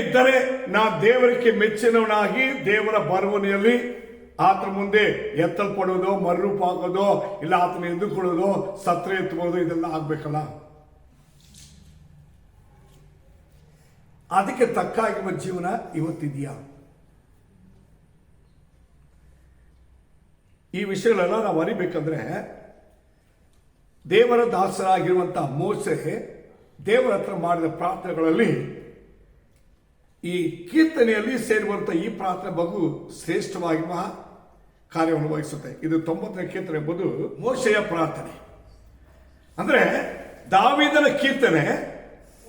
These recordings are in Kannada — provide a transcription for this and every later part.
ಇದ್ದರೆ ನಾ ದೇವರಿಗೆ ಮೆಚ್ಚಿನವನಾಗಿ ದೇವರ ಬರವಣಿಯಲ್ಲಿ ಆತನ ಮುಂದೆ ಎತ್ತಲ್ಪಡೋದು, ಮರುರೂಪ ಹಾಕೋದು, ಇಲ್ಲ ಆತನ ಎದ್ದುಕೊಳ್ಳೋದು, ಸತ್ರ ಎತ್ತುವುದು, ಇದೆಲ್ಲ ಆಗ್ಬೇಕಲ್ಲ. ಅದಕ್ಕೆ ತಕ್ಕಾಗಿರುವ ಜೀವನ ಇವತ್ತಿದೆಯಾ? ಈ ವಿಷಯಗಳೆಲ್ಲ ನಾವು ಅರಿಬೇಕಂದ್ರೆ ದೇವರ ದಾಸರಾಗಿರುವಂತಹ ಮೋಸೆ ದೇವರ ಹತ್ರ ಮಾಡಿದ ಪ್ರಾರ್ಥನೆಗಳಲ್ಲಿ ಈ ಕೀರ್ತನೆಯಲ್ಲಿ ಸೇರುವಂತಹ ಈ ಪ್ರಾರ್ಥನೆ ಬಹು ಶ್ರೇಷ್ಠವಾಗಿರುವ ಕಾರ್ಯವನ್ನು ವಹಿಸುತ್ತೆ. ಇದು 90ನೇ ಕೀರ್ತನೆ ಎಂಬುದು ಮೋಶೆಯ ಪ್ರಾರ್ಥನೆ. ಅಂದ್ರೆ ದಾವೀದನ ಕೀರ್ತನೆ,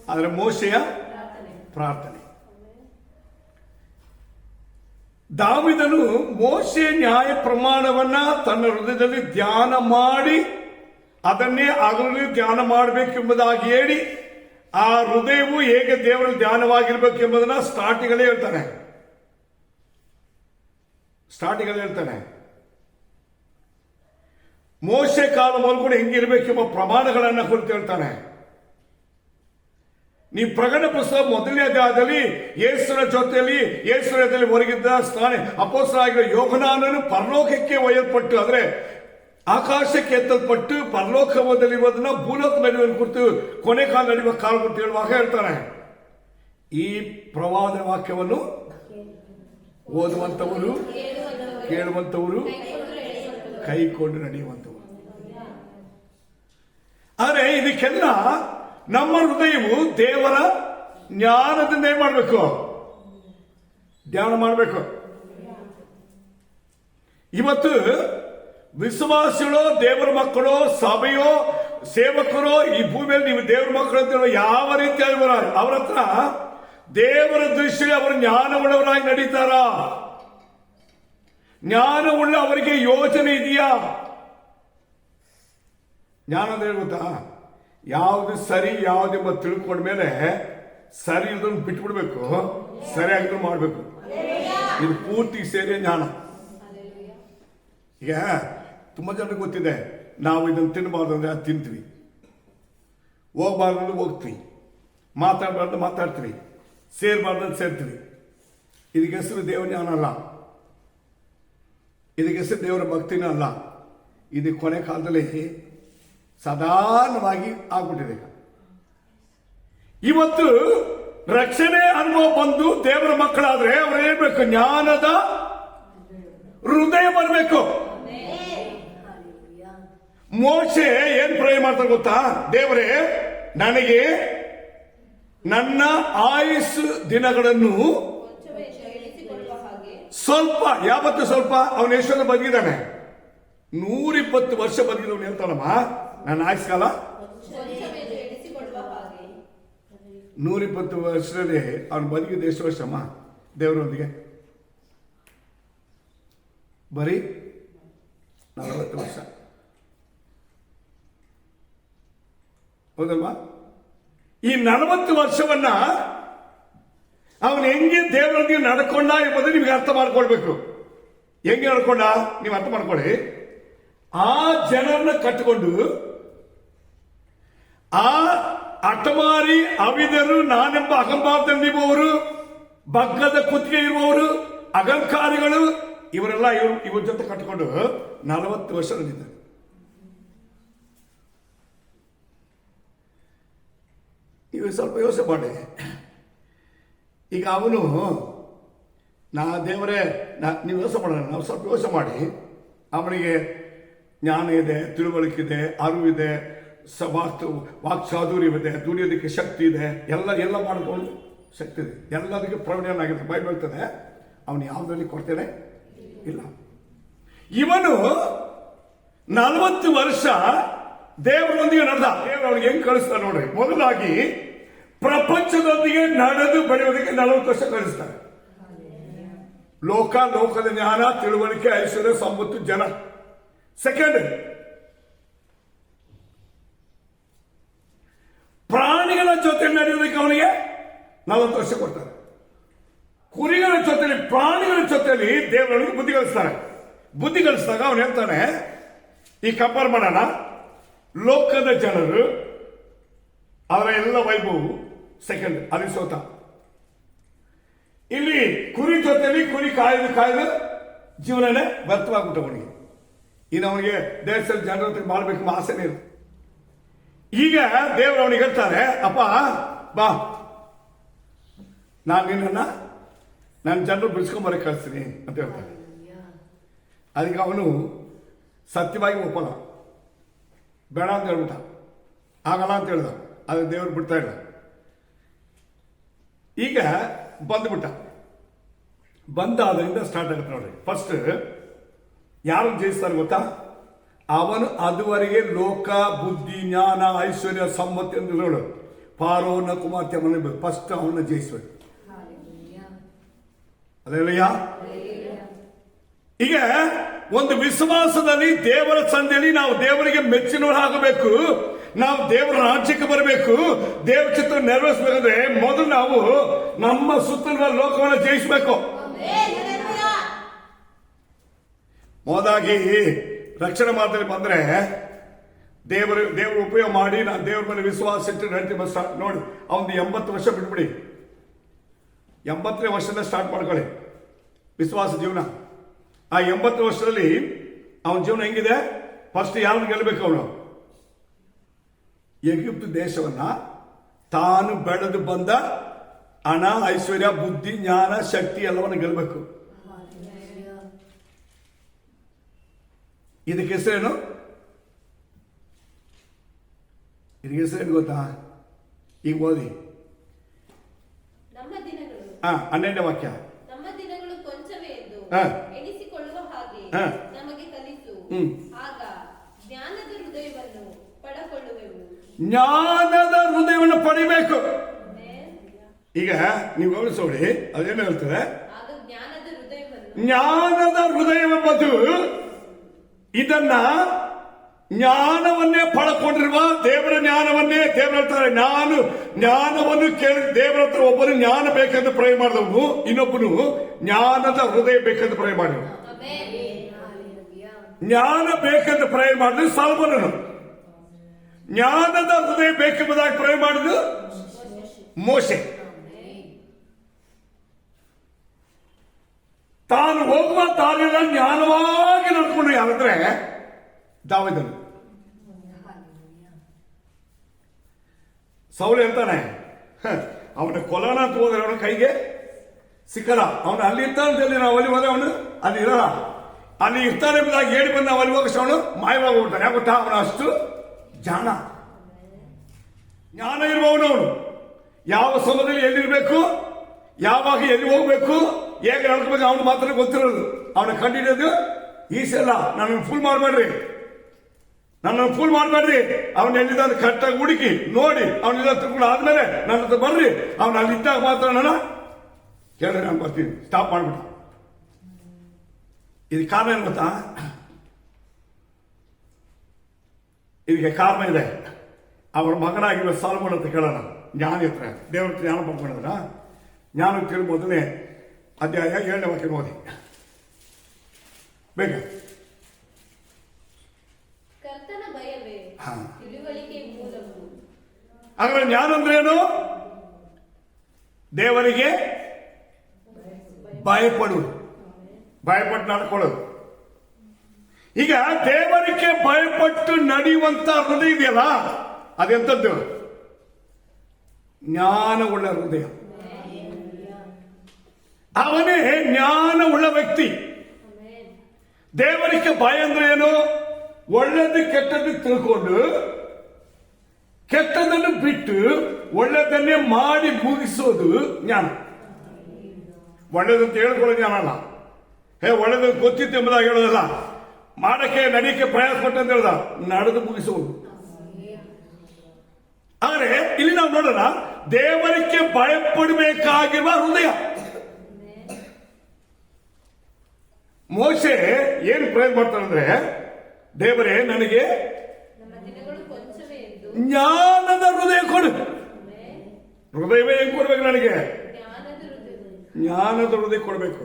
ಆದರೆ ಮೋಶೆಯ ಪ್ರಾರ್ಥನೆ. ದಾವೀದನು ಮೋಶೆ ನ್ಯಾಯ ಪ್ರಮಾಣವನ್ನ ತನ್ನ ಹೃದಯದಲ್ಲಿ ಧ್ಯಾನ ಮಾಡಿ ಅದನ್ನೇ ಹಗಲಲ್ಲಿ ಧ್ಯಾನ ಮಾಡಬೇಕೆಂಬುದಾಗಿ ಹೇಳಿ, ಆ ಹೃದಯವು ಹೇಗೆ ದೇವರಲ್ಲಿ ಧ್ಯಾನವಾಗಿರ್ಬೇಕು ಎಂಬುದನ್ನ ಸ್ಟಾರ್ಟಿಂಗಲ್ಲೇ ಹೇಳ್ತಾನೆ. ಮೋಶೆ ಕಾಲ ಮೊದಲು ಹೆಂಗಿರ್ಬೇಕೆಂಬ ಪ್ರಮಾಣಗಳನ್ನ ಕುರಿತು ಹೇಳ್ತಾನೆ. ನೀವು ಪ್ರಕಟಣೆ ಪುಸ್ತಕ 1ನೇ ಅಧ್ಯಾಯದಲ್ಲಿ ಯೇಸುವಿನಲ್ಲಿ ಹೊರಗಿದ್ದ ಅಪೊಸ್ತಲನಾಗಿರುವ ಯೋಹಾನನು ಪರಲೋಕಕ್ಕೆ ಒಯ್ಯಲ್ಪಟ್ಟು, ಅಂದ್ರೆ ಆಕಾಶಕ್ಕೆ ಎತ್ತಲ್ಪಟ್ಟು ಪರಲೋಕದಲ್ಲಿರುವುದನ್ನ ಭೂಲೋಕ ನಡೆಯುವ ಕುರಿತು ಕೊನೆ ಕಾಲ ನಡೆಯುವ ಕಾಲ ಕುರಿತು ಹೇಳುವಾಗ ಹೇಳ್ತಾನೆ, ಈ ಪ್ರವಾದನ ವಾಕ್ಯವನ್ನು ಓದುವಂತವರು, ಕೇಳುವಂತವರು, ಕೈಕೊಂಡು ನಡೆಯುವಂತವರು. ಆದರೆ ಇದಕ್ಕೆಲ್ಲ ನಮ್ಮ ಹೃದಯವು ದೇವರ ಜ್ಞಾನದಿಂದ ಏನ್ ಮಾಡಬೇಕು? ಧ್ಯಾನ ಮಾಡಬೇಕು. ಇವತ್ತು ವಿಶ್ವಾಸಿಗಳು, ದೇವರ ಮಕ್ಕಳು, ಸಭೆಯೋ, ಸೇವಕರು, ಈ ಭೂಮಿಯಲ್ಲಿ ನೀವು ದೇವರ ಮಕ್ಕಳು ಅಂತ ಯಾವ ರೀತಿಯಾಗಿ ಅವರ ಹತ್ರ ದೇವರ ದೃಷ್ಟಿಯಲ್ಲಿ ಅವರು ಜ್ಞಾನವುಳ್ಳವರಾಗಿ ನಡೀತಾರ? ಜ್ಞಾನವುಳ್ಳ ಅವರಿಗೆ ಯೋಚನೆ ಇದೆಯಾ? ಜ್ಞಾನ ಅಂದ್ರೆ ಗೊತ್ತಾ? ಯಾವುದು ಸರಿ ಯಾವುದೆಂಬ ತಿಳ್ಕೊಂಡ್ಮೇಲೆ ಸರಿ ಇಲ್ದನ್ನು ಬಿಟ್ಬಿಡ್ಬೇಕು, ಸರಿಯಾಗಿದ್ರು ಮಾಡಬೇಕು. ಇದು ಪೂರ್ತಿ ಸೇರಿ ಜ್ಞಾನ. ಈಗ ತುಂಬಾ ಜನರಿಗೆ ಗೊತ್ತಿದೆ, ನಾವು ಇದನ್ನು ತಿನ್ನಬಾರ್ದು ಅಂದ್ರೆ ಅದು ತಿಂತೀವಿ, ಹೋಗ್ಬಾರ್ದು ಅಂದ್ರೆ ಹೋಗ್ತೀವಿ, ಮಾತಾಡಬಾರ್ದು ಮಾತಾಡ್ತೀವಿ, ಸೇರ್ಬಾರ್ದು ಅಂತ ಸೇರ್ತೀವಿ. ಇದಕ್ಕೆ ಹೆಸರು ದೇವರ ಜ್ಞಾನ ಅಲ್ಲ, ಇದಕ್ಕೆ ಹೆಸರು ದೇವರ ಭಕ್ತಿನೂ ಅಲ್ಲ. ಇದು ಕೊನೆ ಕಾಲದಲ್ಲಿ ಸಾಧಾರಣವಾಗಿ ಆಗ್ಬಿಟ್ಟಿದೆ. ಇವತ್ತು ರಕ್ಷಣೆ ಅನುಭವ ಬಂದು ದೇವರ ಮಕ್ಕಳಾದ್ರೆ ಅವ್ರು ಹೇಳ್ಬೇಕು, ಜ್ಞಾನದ ಹೃದಯ ಬರಬೇಕು. ಮೋಶೆ ಏನ್ ಪ್ರೇ ಮಾಡ್ತಾರೆ ಗೊತ್ತಾ? ದೇವರೇ, ನನಗೆ ನನ್ನ ಆಯುಸ್ಸು ದಿನಗಳನ್ನು ಸ್ವಲ್ಪ, ಯಾವತ್ತು ಸ್ವಲ್ಪ, ಅವನ ಎಷ್ಟೊಂದು ಬದುಕಿದ್ದಾನೆ, 120 ವರ್ಷ ಬದುಕಿದವನು ಹೇಳ್ತಾನಮ್ಮ, ನನ್ನ ಆಯುಷ್ ಕಾಲ 120 ವರ್ಷದಲ್ಲಿ ಅವನು ಬದುಕಿದ ಎಷ್ಟು ವರ್ಷಮ್ಮ ದೇವರೊಂದಿಗೆ? ಬರೀ 40 ವರ್ಷ. ಹೌದಲ್ವಾ? ಈ 40 ವರ್ಷವನ್ನ ಅವನು ಹೆಂಗೆ ದೇವರೊಂದಿಗೆ ನಡ್ಕೊಂಡ ಎಂಬುದು ನಿಮ್ಗೆ ಅರ್ಥ ಮಾಡ್ಕೊಳ್ಬೇಕು. ಹೆಂಗೆ ನಡ್ಕೊಂಡ ನೀವು ಅರ್ಥ ಮಾಡ್ಕೊಳ್ಳಿ. ಆ ಜನರನ್ನ ಕಟ್ಟಿಕೊಂಡು, ಆ ಅಟಮಾರಿ ಅವಿದರು, ನಾನೆಂಬ ಅಹಂಭಾವದಲ್ಲಿರುವವರು, ಬಗ್ಗದ ಕುತ್ತಿಗೆ ಇರುವವರು, ಅಹಂಕಾರಿಗಳು, ಇವರೆಲ್ಲ ಇವ್ರ ಜೊತೆ ಕಟ್ಟಿಕೊಂಡು 40 ವರ್ಷ ನಡೆದಿದ್ದಾರೆ. ನೀವು ಸ್ವಲ್ಪ ಯೋಚನೆ ಮಾಡಿ. ಈಗ ಅವನು ದೇವರೇ, ನೀವು ಯೋಚನೆ ಮಾಡೋಣ, ನಾವು ಸ್ವಲ್ಪ ಯೋಚನೆ ಮಾಡಿ. ಅವನಿಗೆ ಜ್ಞಾನ ಇದೆ, ತಿಳುವಳಿಕೆ, ಅರಿವಿದೆ, ವಾಕ್ಚಾದುರ್ಯವಿದೆ, ದುಡಿಯೋದಕ್ಕೆ ಶಕ್ತಿ ಇದೆ, ಎಲ್ಲ ಮಾಡಿಕೊಂಡು ಶಕ್ತಿ ಇದೆ, ಎಲ್ಲದಕ್ಕೆ ಪ್ರವೀಣನಾಗಿದೆ. ಬೈಬಲ್ ಹೇಳ್ತದೆ ಅವನು ಯಾವುದರಲ್ಲಿ ಕೊಡ್ತೇನೆ ಇಲ್ಲ. ಇವನು 40 ವರ್ಷ ದೇವರೊಂದಿಗೆ ನಡೆದ. ದೇವರು ಅವನಿಗೆ ಹೆಂಗ್ ಕಳಿಸ್ತಾರೆ ನೋಡ್ರಿ. ಮೊದಲಾಗಿ ಪ್ರಪಂಚದೊಂದಿಗೆ ನಡೆದು ಬೆಳೆಯೋದಕ್ಕೆ 40 ವರ್ಷ ಕಳಿಸ್ತಾರೆ. ಲೋಕದ ಜ್ಞಾನ, ತಿಳುವಳಿಕೆ, ಐಶ್ವರ್ಯ, ಸಂಪತ್ತು, ಜನ. ಸೆಕೆಂಡ್, ಪ್ರಾಣಿಗಳ ಜೊತೆ ನಡೆಯೋದಕ್ಕೆ ಅವನಿಗೆ 40 ವರ್ಷ ಕೊಡ್ತಾರೆ. ಕುರಿಗಳ ಜೊತೆಲಿ, ಪ್ರಾಣಿಗಳ ಜೊತೆಲಿ ದೇವರೊಳಗೆ ಬುದ್ಧಿ ಕಲಿಸ್ತಾರೆ. ಬುದ್ಧಿ ಕಲಿಸಿದಾಗ ಅವನು ಹೇಳ್ತಾನೆ, ಈ ಕಂಪೇರ್ ಮಾಡೋಣ, ಲೋಕದ ಜನರು ಅವರ ಎಲ್ಲ ವೈಭವವು ಸೆಕೆಂಡ್, ಅಲ್ಲಿ ಸೋತ. ಇಲ್ಲಿ ಕುರಿ ಜೊತೆಲಿ ಕುರಿ ಕಾಯ್ದು ಜೀವನನೇ ವ್ಯರ್ಥವಾಗ್ಬಿಟ್ಟು ಅವನಿಗೆ. ಇನ್ನು ಅವನಿಗೆ ದೇಶದಲ್ಲಿ ಜನರ ಹತ್ರ ಮಾಡ್ಬೇಕು ಆಸೆನೇ ಇರುತ್ತೆ. ಈಗ ದೇವರು ಅವನಿಗೆ ಹೇಳ್ತಾರೆ, ಅಪ್ಪ ಬಾ, ನಾನು ನಿನ್ನ ನನ್ನ ಜನರು ಬಿಡಿಸ್ಕೊಂಬರಕ್ಕೆ ಕಳಿಸ್ತೀನಿ ಅಂತ ಹೇಳ್ತಾರೆ. ಅದಕ್ಕೆ ಅವನು ಸತ್ಯವಾಗಿ ಒಪ್ಪಲ್ಲ, ಬೇಡ ಅಂತ ಹೇಳ್ಬಿಟ್ಟ, ಆಗಲ್ಲ ಅಂತ ಹೇಳ್ದ. ಅದಕ್ಕೆ ದೇವರು ಬಿಡ್ತಾ ಇಲ್ಲ. ಈಗ ಬಂದ್ಬಿಟ್ಟ. ಬಂದಾದ್ರಿಂದ ಸ್ಟಾರ್ಟ್ ಆಗುತ್ತೆ ನೋಡ್ರಿ. ಫಸ್ಟ್ ಯಾರು ಜಯಿಸ್ತಾನೆ ಗೊತ್ತಾ? ಅವನು ಅದುವರೆಗೆ ಲೋಕ, ಬುದ್ಧಿ, ಜ್ಞಾನ, ಐಶ್ವರ್ಯ, ಸಂಪತ್ತಿ ಅಂತ ನೋಡು, ಪಾರೋನ ಕುಮಾರ್ತೆ ಅವನ ಫಸ್ಟ್ ಅವನ್ನ ಜಯಿಸ್ಬೇಕು. ಅದೇನಯ್ಯ? ಈಗ ಒಂದು ವಿಶ್ವಾಸದಲ್ಲಿ ದೇವರ ಸಂಧಿಯಲ್ಲಿ ನಾವು ದೇವರಿಗೆ ಮೆಚ್ಚಿನವರು ಆಗಬೇಕು. ನಾವು ದೇವರ ರಾಜ್ಯಕ್ಕೆ ಬರಬೇಕು. ದೇವರ ಚಿತ್ರ ನೆರವೇರಿಸಬೇಕಂದ್ರೆ ಮೊದಲು ನಾವು ನಮ್ಮ ಸುತ್ತಲಿನ ಲೋಕವನ್ನು ಜಯಿಸಬೇಕು. ಮೊದಲಾಗಿ ರಕ್ಷಣೆ ಮಾರ್ಗದಲ್ಲಿ ಬಂದ್ರೆ ದೇವರು ಉಪಯೋಗ ಮಾಡಿ ನಾನು ದೇವರ ಮೇಲೆ ವಿಶ್ವಾಸ ಇಟ್ಟು ನಡೀತಿ ಬಸ್ ನೋಡಿ. ಅವನು 80 ವರ್ಷ ಬಿಟ್ಬಿಡಿ, 80ನೇ ವರ್ಷದಿಂದ ಸ್ಟಾರ್ಟ್ ಮಾಡ್ಕೊಳ್ಳಿ ವಿಶ್ವಾಸ ಜೀವನ. ಆ 80 ವರ್ಷದಲ್ಲಿ ಅವನ ಜೀವನ ಹೆಂಗಿದೆ? ಫಸ್ಟ್ ಯಾರನ್ನು ಗೆಲ್ಲಬೇಕು? ಅವನು ಈಜಿಪ್ಟ್ ದೇಶವನ್ನ ತಾನು ಬೆಳೆದು ಬಂದ ಹಣ, ಐಶ್ವರ್ಯ, ಬುದ್ಧಿ, ಜ್ಞಾನ, ಶಕ್ತಿ ಎಲ್ಲವನ್ನು ಗೆಲ್ಲಬೇಕು. ಇದಕ್ಕೆ ಹೆಸರೇನು? ಇದಕ್ಕೆ ಹೆಸರೇನು ಗೊತ್ತಾ? ಈಗ ಓದಿ 12ನೇ ವಾಕ್ಯ. ನಮ್ಮ ದಿನಗಳು ಕೊಂಚವೇ ಎಂದು ಎಣಿಸಿಕೊಳ್ಳುವ ಹಾಗೆ ನಮಗೆ ಕಲಿಸು, ಆಗ ಜ್ಞಾನದ ಹೃದಯವನ್ನು ಪಡಕೊಳ್ಳುವೆವು. ಜ್ಞಾನದ ಹೃದಯವನ್ನು ಪಡಿಬೇಕು. ಈಗ ನೀವು ಗಮನಿಸೋಡಿ, ಅದೇನು ಹೇಳ್ತಾರೆ? ಆಗ ಜ್ಞಾನದ ಹೃದಯವೆಂಬುದು ಇದನ್ನ ಜ್ಞಾನವನ್ನೇ ಪಡ್ಕೊಂಡಿರುವ ದೇವರ ಜ್ಞಾನವನ್ನೇ ದೇವರು ಹೇಳ್ತಾರೆ. ನಾನು ಜ್ಞಾನವನ್ನು ಕೇಳಿ ದೇವರ ಹತ್ರ ಒಬ್ಬನು ಜ್ಞಾನ ಬೇಕೆಂದು ಪ್ರೇ ಮಾಡಿದವನು, ಇನ್ನೊಬ್ಬನು ಜ್ಞಾನದ ಹೃದಯ ಬೇಕೆಂದು ಪ್ರೇ ಮಾಡಿದನು. ಜ್ಞಾನ ಬೇಕೆಂದು ಪ್ರೇ ಮಾಡಿದ್ರು ಸೊಲೊಮೋನನು. ಜ್ಞಾನದ ಹೃದಯ ಬೇಕೆಂಬುದಾಗಿ ಪ್ರೇ ಮಾಡಿದ್ದು ಮೋಶೆ. ತಾನು ಹೋಗುವ ದಾರಿಯನ್ನು ಜ್ಞಾನವಾಗಿ ನಡ್ಕೊಂಡು ಯಾರಂದ್ರೆ ದಾವೀದನು. ಸೌಲ್ ಹೇಳ್ತಾನೆ, ಅವನ ಕೊಲನ ಅಂತ ಹೋದ್ರೆ ಅವನ ಕೈಗೆ ಸಿಕ್ಕಲ್ಲ. ಅವನು ಅಲ್ಲಿ ಇರ್ತಾನೆ, ನಾವು ಅಲ್ಲಿ ಹೋದ್ರೆ ಅವನು ಅಲ್ಲಿ ಇರಲ್ಲ. ಅಲ್ಲಿ ಇರ್ತಾನೆ ಎಂಬುದಾಗಿ ಹೇಳಿ ಬಂದು ನಾವು ಅಲ್ಲಿ ಹೋಗಷ್ಟು ಅವನು ಮಾಯವಾಗಿ ಹೋಗ್ತಾನೆ. ಯಾಕೆ ಗೊತ್ತಾ? ಅವನು ಅಷ್ಟು ಜ್ಞಾನ ಇರುವವನು. ಅವನು ಯಾವ ಸಮಯದಲ್ಲಿ ಎಲ್ಲಿರ್ಬೇಕು, ಯಾವಾಗ ಎಲ್ಲಿ ಹೋಗ್ಬೇಕು, ಹೇಗೆ ನಡ್ಕೋಬೇಕು ಅವನು ಮಾತ್ರ ಗೊತ್ತಿರೋದು. ಅವನ ಕಂಡಿಡಿಯೋದು ಈಸೆಲ್ಲ. ನನ್ನನ್ನು ಫುಲ್ ಮಾಡಬೇಡ್ರಿ, ಅವನ ಎಲ್ಲಿದ್ದ ಕರೆಕ್ಟಾಗಿ ಹುಡುಕಿ ನೋಡಿ ಅವನಿಂದ ತಿಳ್ಕೊಂಡು ಆದ್ಮೇಲೆ ನನ್ನ ಹತ್ರ ಬರ್ರಿ, ಅವನು ಅಲ್ಲಿದ್ದಾಗ ಮಾತ್ರ ನನ್ನ ಕೇಳ್ರಿ, ನಾನು ಬರ್ತೀನಿ. ಸ್ಟಾಪ್ ಮಾಡ್ಬಿಟ್ಟ. ಇದಕ್ಕೆ ಕಾರಣ ಏನು ಗೊತ್ತಾ? ಇದಕ್ಕೆ ಕಾರಣ ಇದೆ. ಅವರ ಮಗನಾಗಿರುವ ಸೊಲೊಮೋನ ಅಂತ ಕೇಳೋಣ. ಜ್ಞಾನ ಹತ್ರ ದೇವ್ರ ಜ್ಞಾನ ಪಡ್ಕೊಂಡ್ರ ಜ್ಞಾನ ತಿಳಿ ಮೊದಲನೇ ಅಧ್ಯಾಯ 7ನೇ ವಾಕ್ಯ ಓದಿ ಬೇಗ. ಕರ್ತನ ಭಯವೇ ತಿಳುವಳಿಕೆ ಮೂಲವು. ಹಾಗಾದ್ರೆ ಜ್ಞಾನ ಅಂದ್ರೆ ಏನು? ದೇವರಿಗೆ ಭಯಪಡುವುದು, ಭಯಪಟ್ಟು ನಡ್ಕೊಳ್ಳೋದು. ಈಗ ದೇವರಿಗೆ ಭಯಪಟ್ಟು ನಡೆಯುವಂತ ಹೃದಯ ಇದೆಯಲ್ಲ, ಅದೆಂಥದ್ದು? ಜ್ಞಾನವುಳ್ಳ ಹೃದಯ. ಅವನೇ ಜ್ಞಾನವುಳ್ಳ ವ್ಯಕ್ತಿ. ದೇವರಿಗೆ ಭಯ ಅಂದ್ರೆ ಏನು? ಒಳ್ಳೆದು ಕೆಟ್ಟದ್ದು ತಿಳ್ಕೊಂಡು ಕೆಟ್ಟದನ್ನು ಬಿಟ್ಟು ಒಳ್ಳೆದನ್ನೇ ಮಾಡಿ ಮುಗಿಸೋದು ಜ್ಞಾನ. ಒಳ್ಳೆದಂತ ಹೇಳ್ಕೊಳ್ಳೋ ಜ್ಞಾನ ಅಲ್ಲ. ಒಳ್ಳೆದ ಗೊತ್ತಿತ್ತು ಎಂಬುದಾಗಿ ಹೇಳೋದಲ್ಲ. ಮಾಡಕ್ಕೆ ನಡಿಯಕ್ಕೆ ಪ್ರಯಾಸ ಪಟ್ಟಂತ ಹೇಳ್ದ, ನಡೆದು ಮುಗಿಸುವುದು. ಆದರೆ ಇಲ್ಲಿ ನಾವು ನೋಡೋಣ, ದೇವರಿಗೆ ಭಯಪಡಬೇಕಾಗಿರುವ ಹೃದಯ. ಮೋಶೆ ಏನು ಪ್ರಯತ್ನ ಮಾಡ್ತಾನಂದ್ರೆ, ದೇವರೇ ನನಗೆ ಜ್ಞಾನದ ಹೃದಯ ಕೊಡು. ಹೃದಯವೇ ಹೆಂಗ್ ಕೊಡ್ಬೇಕು? ನನಗೆ ಜ್ಞಾನದ ಹೃದಯ ಕೊಡಬೇಕು.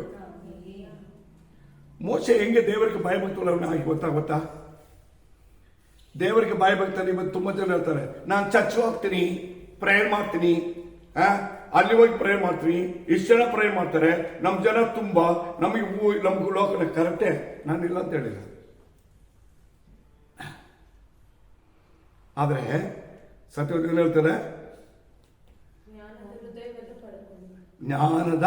ಮೋಶೆ ಹೆಂಗೆ ದೇವರಿಗೆ ಭಯಭಕ್ತನಾಗಿ ಗೊತ್ತಾ? ದೇವರಿಗೆ ಭಯಭಕ್ತ. ಇವತ್ತು ತುಂಬಾ ಜನ ಹೇಳ್ತಾರೆ, ನಾನು ಚರ್ಚ್ ಹೋಗ್ತೀನಿ, ಪ್ರೇಯರ್ ಮಾಡ್ತೀನಿ, ಅಲ್ಲಿ ಹೋಗಿ ಪ್ರೇ ಮಾಡ್ತೀವಿ, ಇಷ್ಟು ಜನ ಪ್ರೇ ಮಾಡ್ತಾರೆ, ನಮ್ಮ ಜನ ತುಂಬಾ, ನಮಗೆ ನಮ್ಗೆ ಲೋಕನ ಕರೆಕ್ಟೇ, ನಾನಿಲ್ಲ ಅಂತ ಹೇಳಿಲ್ಲ. ಆದರೆ ಸತ್ಯವಾದ ಹೇಳ್ತಾರೆ, ಜ್ಞಾನದ ಹೃದಯವನ್ನು ಜ್ಞಾನದ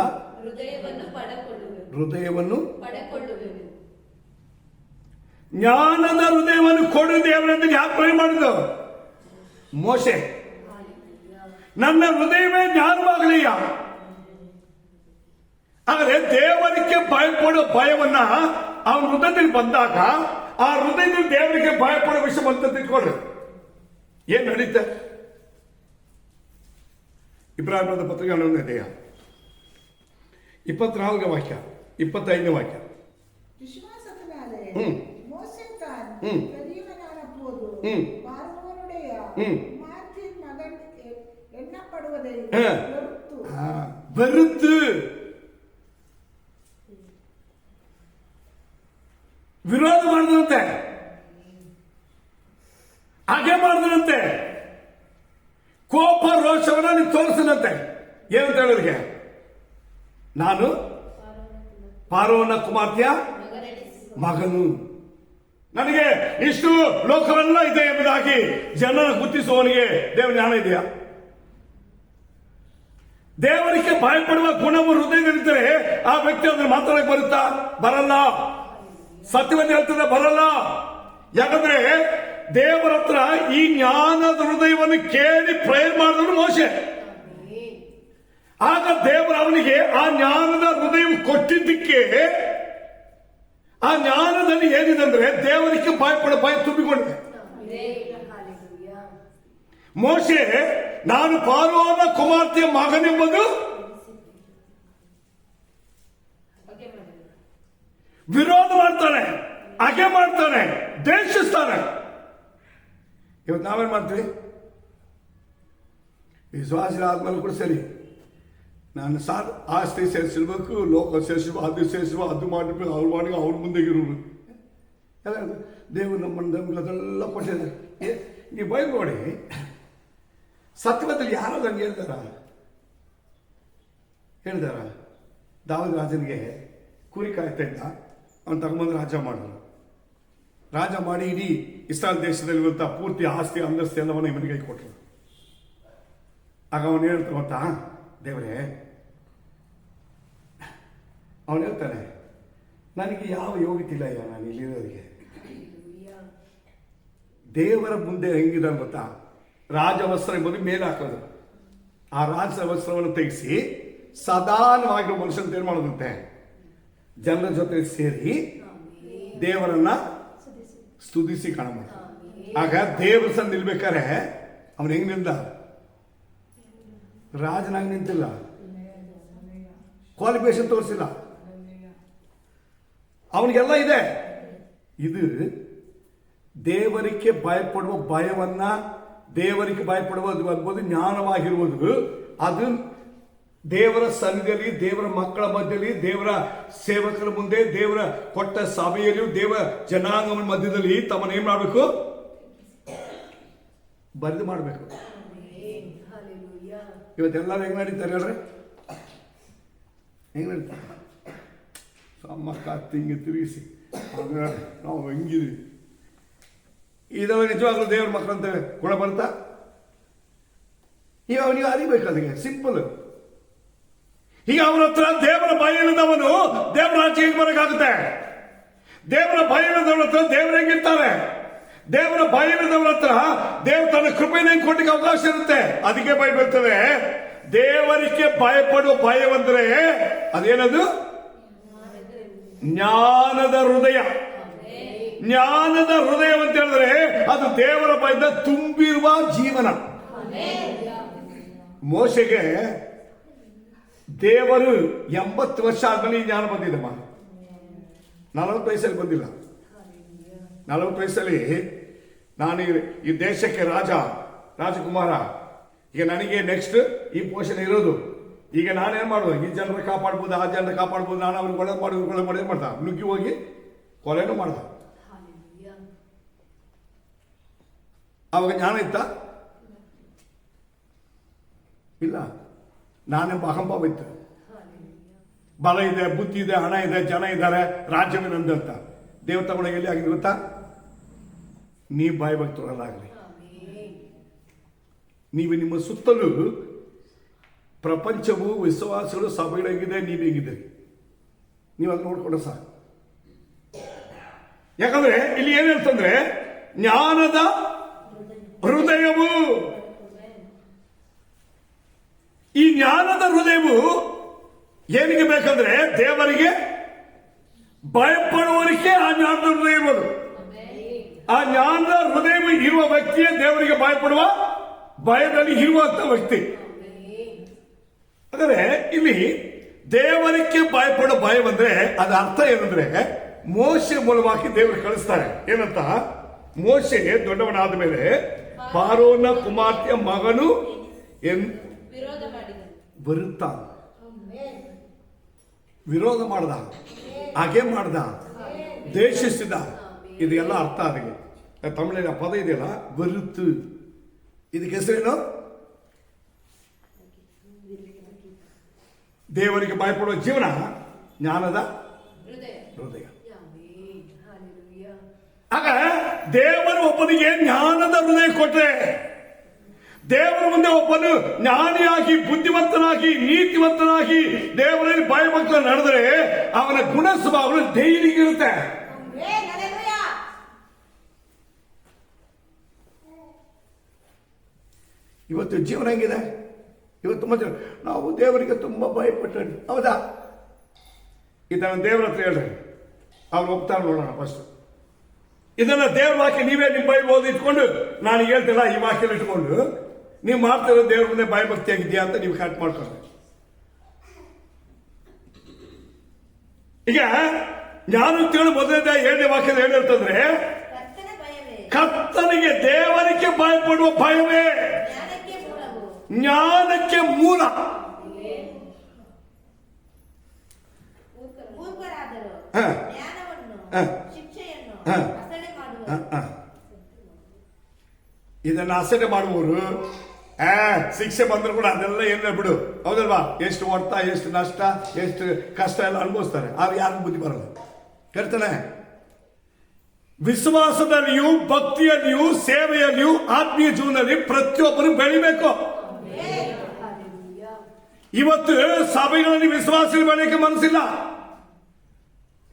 ಹೃದಯವನ್ನು ಕೊಡು ದೇವರೆಂದು ಯಾಕೆ ಪ್ರೇ ಮಾಡಿದ್ದು? ಮೋಶೆ, ನನ್ನ ಹೃದಯವೇ ಜ್ಞಾನವಾಗಲಿಲ್ಲ. ಆದರೆ ದೇವರಿಗೆ ಭಯಪಡೋ ಭಯವನ್ನ ಅವನ ಹೃದಯದಲ್ಲಿ ಬಂದಾಗ, ಆ ಹೃದಯದಲ್ಲಿ ದೇವರಿಗೆ ಭಯಪಡೋ ವಿಷಯ ಬಂತ ತಿಳ್ಕೊಳ್ರಿ, ಏನ್ ನಡೀತೆ? ಇಬ್ರಾಹಿಮರ ಪತ್ರಿಕೆ 11ನೇ ಅಧ್ಯಾಯ 24ನೇ ವಾಕ್ಯ 25ನೇ ವಾಕ್ಯ. விசுவாசத்தினாலே மோசே தான் பெரியவனான போது பார்வோனுடைய குமாரத்தின் மகன் எண்ணப்படுவதை வெறுத்து ವಿರೋಧ ಮಾಡಿದಂತೆ, ಹಾಗೆ ಮಾಡಿದಂತೆ, ಕೋಪ ರೋಷವನ್ನ ನೀವು ತೋರಿಸಿದಂತೆ. ಏನಂತ ಹೇಳೋದಕ್ಕೆ? ನಾನು ಫಾರೋನ ಕುಮಾರ್ತೆಯ ಮಗನು, ನನಗೆ ಇಷ್ಟು ಲೋಕವೆಲ್ಲ ಇದೆ ಎಂಬುದಾಗಿ ಜನರ ಗುರುತಿಸುವವನಿಗೆ ದೇವರ ಜ್ಞಾನ ಇದೆಯಾ? ದೇವರಿಗೆ ಭಯಪಡುವ ಗುಣವು ಹೃದಯದಲ್ಲಿದ್ದರೆ ಆ ವ್ಯಕ್ತಿ ಅದನ್ನು ಮಾತಾಡಕ್ಕೆ ಬರುತ್ತಾ? ಬರಲ್ಲ. ಸತ್ಯವನ್ನು ಹೇಳ್ತದೆ, ಬರಲ್ಲ. ಯಾಕಂದ್ರೆ ದೇವರ ಹತ್ರ ಈ ಜ್ಞಾನದ ಹೃದಯವನ್ನು ಕೇಳಿ ಪ್ರೇಯರ್ ಮಾಡಿದವನು ಮೋಶೆ. ಆಗ ದೇವರು ಅವನಿಗೆ ಆ ಜ್ಞಾನದ ಹೃದಯ ಕೊಟ್ಟಿದ್ದಕ್ಕೆ, ಆ ಜ್ಞಾನದಲ್ಲಿ ಏನಿದೆ ಅಂದ್ರೆ ದೇವರಿಗೆ ಭಯಪಡ ಭಯ ತುಂಬಿಕೊಂಡಿದೆ. ಮೋಶೆ ನಾನು ಫಾರೋನ ಕುಮಾರ್ತೆಯ ಮಗನೆಂಬುದು ವಿರೋಧ ಮಾಡ್ತಾನೆ, ಹಾಗೆ ಮಾಡ್ತಾನೆ, ದ್ವೇಷಿಸ್ತಾನೆ. ಇವತ್ತು ನಾವೇನ್ ಮಾಡ್ತೀವಿ? ವಿಶ್ವಾಸ ಆದ್ಮೇಲೆ ಕೂಡ ಸರಿ, ನಾನು ಆಸ್ತಿ ಸೇರಿಸಿರ್ಬೇಕು, ಲೋಕ ಸೇರಿಸುವ, ಅದು ಸೇರಿಸುವ, ಅದು ಮಾಡಬೇಕು, ಅವ್ರು ಮಾಡಿ ಅವ್ರ ಮುಂದೆ ಇರೋರು ಎಲ್ಲ ದೇವರು ನಮಗೆ ಅದೆಲ್ಲ ಕೊಟ್ಟಿದ್ದಾರೆ. ನೀವು ಬೈ ನೋಡಿ, ಸತ್ಯವಾದಲ್ಲಿ ಯಾರು ಹಂಗೆ ಹೇಳ್ತಾರ? ದಾವೀದ ರಾಜನಿಗೆ ಕುರಿ ಕಾಯ್ತಾ ಇದ್ದ, ಅವನು ತಗೊಂಬಂದು ರಾಜ ಮಾಡಿದ್ರು. ರಾಜ ಮಾಡಿ ಇಡೀ ಇಸ್ರಾಯೇಲ್ ದೇಶದಲ್ಲಿರುವಂಥ ಪೂರ್ತಿ ಆಸ್ತಿ ಅಂದಸ್ತಿ ಎಲ್ಲವನ್ನ ಇವನಿಗೆ ಕೊಟ್ಟರು. ಆಗ ಅವನು ಹೇಳ್ತಾನೆ ಗೊತ್ತಾ, ದೇವರೇ, ಅವನು ಹೇಳ್ತಾನೆ, ನನಗೆ ಯಾವ ಯೋಗ್ಯತೆ ಇಲ್ಲ, ನಾನು ಇಲ್ಲಿರೋರಿಗೆ. ದೇವರ ಮುಂದೆ ಹೆಂಗಿದ ಗೊತ್ತಾ? ರಾಜವಸ್ತ್ರ ಎಂಬುದು ಮೇಲೆ ಹಾಕೋದು. ಆ ರಾಜ ವಸ್ತ್ರವನ್ನು ತೆಗೆಸಿ ಸಾಧಾರಣವಾಗಿ ಮನುಷ್ಯನ ತೇರು ಮಾಡೋದಂತೆ, ಜನರ ಜೊತೆ ಸೇರಿ ದೇವರನ್ನ ಸ್ತುತಿಸಿ ಕಾಣಬಹುದು. ಆಗ ದೇವರ ಸಹ ನಿಲ್ಬೇಕಾರೆ ಅವನು ಹೆಂಗ್ ನಿಂದ? ರಾಜನಾಗಿ ನಿಂತಿಲ್ಲ, ಕ್ವಾಲಿಫಿಕೇಶನ್ ತೋರಿಸಿಲ್ಲ, ಅವನಿಗೆಲ್ಲ ಇದೆ. ಇದು ದೇವರಿಗೆ ಭಯಪಡುವ ಭಯವನ್ನ, ದೇವರಿಗೆ ಭಯಪಡುವುದು ಅನ್ಬೋದು ಜ್ಞಾನವಾಗಿರುವುದು. ಅದು ದೇವರ ಸನ್ನಿಧಿಯಲ್ಲಿ, ದೇವರ ಮಕ್ಕಳ ಮಧ್ಯದಲ್ಲಿ, ದೇವರ ಸೇವಕರ ಮುಂದೆ, ದೇವರ ಕೊಟ್ಟ ಸಭೆಯಲ್ಲಿಯೂ, ದೇವರ ಜನಾಂಗದ ಮಧ್ಯದಲ್ಲಿ ತಮ್ಮನ್ನು ಏನ್ ಮಾಡಬೇಕು? ಬರೆದು ಮಾಡಬೇಕು. ಇವತ್ತೆಲ್ಲರೂ ಹೆಂಗ್ ನಡೀತಾರೆ ಹೇಳ್ರಿ? ಹೆಂಗ್ ನಡೀತಾರೆ? ಸಮ್ಮಕ್ಕ ಹಿಂಗೆ ತಿರುಗಿಸಿ ನಾವು ಹೆಂಗಿದ್ವಿ. ಇದೆಲ್ಲ ನಿಜವಾಗ್ಲೂ ದೇವ್ರ ಮಕ್ಕಳಂತ ಗುಣ ಬರುತ್ತಾ? ಈಗ ಅವನಿಗೆ ಅರಿಬೇಕು, ಅದಕ್ಕೆ ಸಿಂಪಲ್. ಈಗ ಅವನ ಹತ್ರ ದೇವರ ಭಯ ಇಲ್ಲದವನು ದೇವರ ಆಚೆಗೆ ಬರಕಾಗುತ್ತೆ. ದೇವರ ಭಯ ಇಲ್ಲದವರ ಹತ್ರ ದೇವ್ರ ಹೆಂಗಿರ್ತಾರೆ? ದೇವರ ಭಯ ಇಲ್ಲದವರ ಹತ್ರ ದೇವ್ರ ತನ್ನ ಕೃಪೆಯನ್ನು ಹೆಂಗ್ ಕೊಟ್ಟಿಗೆ ಅವಕಾಶ ಇರುತ್ತೆ. ಅದಕ್ಕೆ ಭಯ ಬರ್ತದೆ. ದೇವರಿಗೆ ಭಯಪಡುವ ಭಯವಂದ್ರೆ ಅದೇನದು? ಜ್ಞಾನದ ಹೃದಯ. ಜ್ಞಾನದ ಹೃದಯ ಅಂತ ಹೇಳಿದ್ರೆ ಅದು ದೇವರ ಭಯದ ತುಂಬಿರುವ ಜೀವನ. ಮೋಶೆಗೆ ದೇವರು 80 ವರ್ಷ ಆದ್ಮೇಲೆ ಈ ಜ್ಞಾನ ಬಂದಿದ್ದಮ್ಮ. 40 ವಯಸ್ಸಲ್ಲಿ ಬಂದಿಲ್ಲ. 40 ವಯಸ್ಸಲ್ಲಿ ನಾನು ಈ ದೇಶಕ್ಕೆ ರಾಜಕುಮಾರ, ಈಗ ನನಗೆ ನೆಕ್ಸ್ಟ್ ಈ ಪೋಷಣೆ ಇರೋದು. ಈಗ ನಾನೇನ್ ಮಾಡೋದು? ಈ ಜನರ ಕಾಪಾಡ್ಬೋದು, ಆ ಜನರ ಕಾಪಾಡ್ಬೋದು, ನಾನು ಅವ್ರಿಗೆ ಒಳ್ಳೆ ಮಾಡಿ ಮಾಡ್ದ, ನುಗ್ಗಿ ಹೋಗಿ ಕೊಲೆನೂ ಮಾಡ್ದ. ಅವಾಗ ಜ್ಞಾನ ಇತ್ತ? ಇಲ್ಲ. ನಾನೆಂಬ ಅಹಂಭಾವ ಇತ್ತು. ಬಲ ಇದೆ, ಬುದ್ಧಿ ಇದೆ, ಹಣ ಇದೆ, ಜನ ಇದ್ದಾರೆ, ರಾಜ್ಯವೇ ನಂದು ಅಂತ. ದೇವತೆಗಳಿಗೆ ಎಲ್ಲಿ ಆಗಿದೆ ಗೊತ್ತಾ? ನೀ ಬಾಯಿ ಭಕ್ತರಾಗಲಿ. ನೀವು ನಿಮ್ಮ ಸುತ್ತಲೂ ಪ್ರಪಂಚವು, ವಿಶ್ವಾಸಗಳು, ಸಭೆಗಳಾಗಿದೆ, ನೀವು ಹೇಗಿದ್ದೀರಿ ನೀವು ಅದು ನೋಡ್ಕೊಂಡ್ರೆ ಸಾಕು. ಯಾಕಂದ್ರೆ ಇಲ್ಲಿ ಏನ್ ಹೇಳ್ತಂದ್ರೆ ಜ್ಞಾನದ ಹೃದಯವು. ಈ ಜ್ಞಾನದ ಹೃದಯವು ಏನಿಗೆ ಬೇಕಂದ್ರೆ ದೇವರಿಗೆ ಭಯಪಡುವವರಿಗೆ ಆ ಜ್ಞಾನದ ಹೃದಯ ಇರುವುದು. ಆ ಜ್ಞಾನದ ಹೃದಯ ಇರುವ ವ್ಯಕ್ತಿಯೇ ದೇವರಿಗೆ ಭಯಪಡುವ, ಭಯದಲ್ಲಿ ಇರುವಂತ ವ್ಯಕ್ತಿ. ಅಂದರೆ ಇಲ್ಲಿ ದೇವರಿಗೆ ಭಯಪಡೋ ಭಯ ಬಂದ್ರೆ ಅದರ ಅರ್ಥ ಏನಂದ್ರೆ ಮೋಶೆ ಮೂಲವಾಗಿ ದೇವರು ಕಳಿಸ್ತಾರೆ. ಏನಂತ? ಮೋಶೆ ದೊಡ್ಡವನಾದ ಮೇಲೆ ಫಾರೋನ ಕುಮಾರ್ತೆಯ ಮಗನು ವಿರೋಧ ಮಾಡಿದನು. ಬರುತ್ತಾ ವಿರೋಧ ಮಾಡ್ದ, ಹಾಗೆ ಮಾಡ್ದ, ದೇಶಿಸಿದ. ಇದೆಲ್ಲ ಅರ್ಥ ಅದಕ್ಕೆ. ತಮಿಳಿನ ಪದ ಇದೆಯಲ್ಲ ಬರುತ್ತು, ಇದಕ್ಕೆ ಹೆಸರೇನು? ದೇವರಿಗೆ ಭಯಪಡುವ ಜೀವನ ಜ್ಞಾನದ ಹೃದಯ. ಆಗ ದೇವರು ಒಬ್ಬನಿಗೆ ಜ್ಞಾನದ ಹೃದಯ ಕೊಟ್ರೆ, ದೇವರ ಮುಂದೆ ಒಬ್ಬನು ಜ್ಞಾನಿಯಾಗಿ, ಬುದ್ಧಿವಂತನಾಗಿ, ನೀತಿವಂತನಾಗಿ ದೇವರಲ್ಲಿ ಭಯಭಕ್ತ ನಡೆದರೆ ಅವನ ಗುಣ ಸ್ವಭಾವ ಡೈಲಿಗಿರುತ್ತೆ. ಇವತ್ತು ಜೀವನ ಹೆಂಗಿದೆ? ಇವತ್ತು ತುಂಬ ಜನ ನಾವು ದೇವರಿಗೆ ತುಂಬಾ ಭಯಪಟ್ಟ, ಹೌದಾ? ಇದನ್ನು ದೇವರ ಹತ್ರ ಹೇಳ್ರಿ, ಅವ್ರು ಒಪ್ತಾರೆ ನೋಡೋಣ ಫಸ್ಟ್. ಇದನ್ನ ದೇವ್ರ ವಾಕ್ಯ ನೀವೇ ನಿಮ್ಮ ಬೈಬಲ್ ಓದಿ ಇಟ್ಕೊಂಡು, ನಾನು ಹೇಳ್ತಿಲ್ಲ ಈ ವಾಕ್ಯ ಇಟ್ಕೊಂಡು ನೀವು ಮಾಡ್ತಿರೋ ದೇವ್ರ ಮುಂದೆ ಭಯಭಕ್ತಿ ಆಗಿದ್ಯಾ ಅಂತ ನೀವು ಕಟ್ ಮಾಡ್ಕೊಂಡು. ಈಗ ಜ್ಞಾನೋಕ್ತಿಗಳು ಮೊದಲನೇ 7ನೇ ವಾಕ್ಯದ ಹೇಳಿರ್ತಂದ್ರೆ ಕರ್ತನಿಗೆ, ದೇವರಿಗೆ ಭಯಪಡುವ ಭಯವೇ ಜ್ಞಾನಕ್ಕೆ ಮೂಲ. ಇದನ್ನ ಅಸಡ್ಡೆ ಮಾಡುವವರು ಶಿಕ್ಷೆ ಬಂದ್ರು ಕೂಡ ಅದೆಲ್ಲ ಏನಿಲ್ಲ ಬಿಡು, ಹೌದಲ್ವಾ? ಎಷ್ಟು ಹೊಡ್ತಾ, ಎಷ್ಟು ನಷ್ಟ, ಎಷ್ಟು ಕಷ್ಟ ಎಲ್ಲ ಅನುಭವಿಸ್ತಾರೆ. ಆದ್ರೆ ಯಾರಿಗೂ ಬುದ್ಧಿ ಬರಲ್ಲ. ಹೇಳ್ತಾನೆ, ವಿಶ್ವಾಸದಲ್ಲಿಯೂ, ಭಕ್ತಿಯಲ್ಲಿಯೂ, ಸೇವೆಯಲ್ಲಿಯೂ, ಆತ್ಮೀಯ ಜೀವನದಲ್ಲಿ ಪ್ರತಿಯೊಬ್ಬರು ಬೆಳಿಬೇಕು. ಇವತ್ತು ಸಭೆಗಳಲ್ಲಿ ವಿಶ್ವಾಸಗಳು ಬೆಳೆಯಕ್ಕೆ ಮನಸ್ಸಿಲ್ಲ.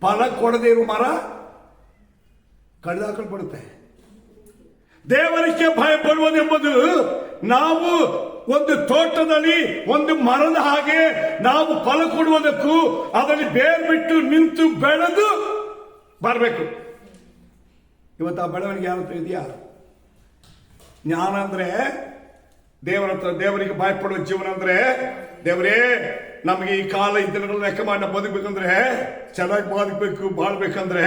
ಫಲ ಕೊಡದೇ ಇರುವ ಮರ ಕಡಿದಾಕಲ್ಪಡುತ್ತೆ. ದೇವರಿಗೆ ಭಯಪಡುವುದೆಂಬುದು ನಾವು ಒಂದು ತೋಟದಲ್ಲಿ ಒಂದು ಮರದ ಹಾಗೆ ನಾವು ಫಲ ಕೊಡುವುದಕ್ಕೂ ಅದರಲ್ಲಿ ಬೇರ್ ಬಿಟ್ಟು ನಿಂತು ಬೆಳೆದು ಬರಬೇಕು. ಇವತ್ತು ಆ ಬೆಳವಣಿಗೆ ಯಾವ ಇದೆಯಾ? ಜ್ಞಾನ ಅಂದ್ರೆ ದೇವರ ಹತ್ರ, ದೇವರಿಗೆ ಭಯಪಡುವ ಜೀವನ ಅಂದ್ರೆ, ದೇವರೇ ನಮಗೆ ಈ ಕಾಲ ಈ ದಿನಗಳನ್ನ ಲೆಕ್ಕ ಮಾಡಿ ನಾವು ಬದುಕಬೇಕಂದ್ರೆ, ಚೆನ್ನಾಗಿ ಬಾಳ್ಬೇಕಂದ್ರೆ,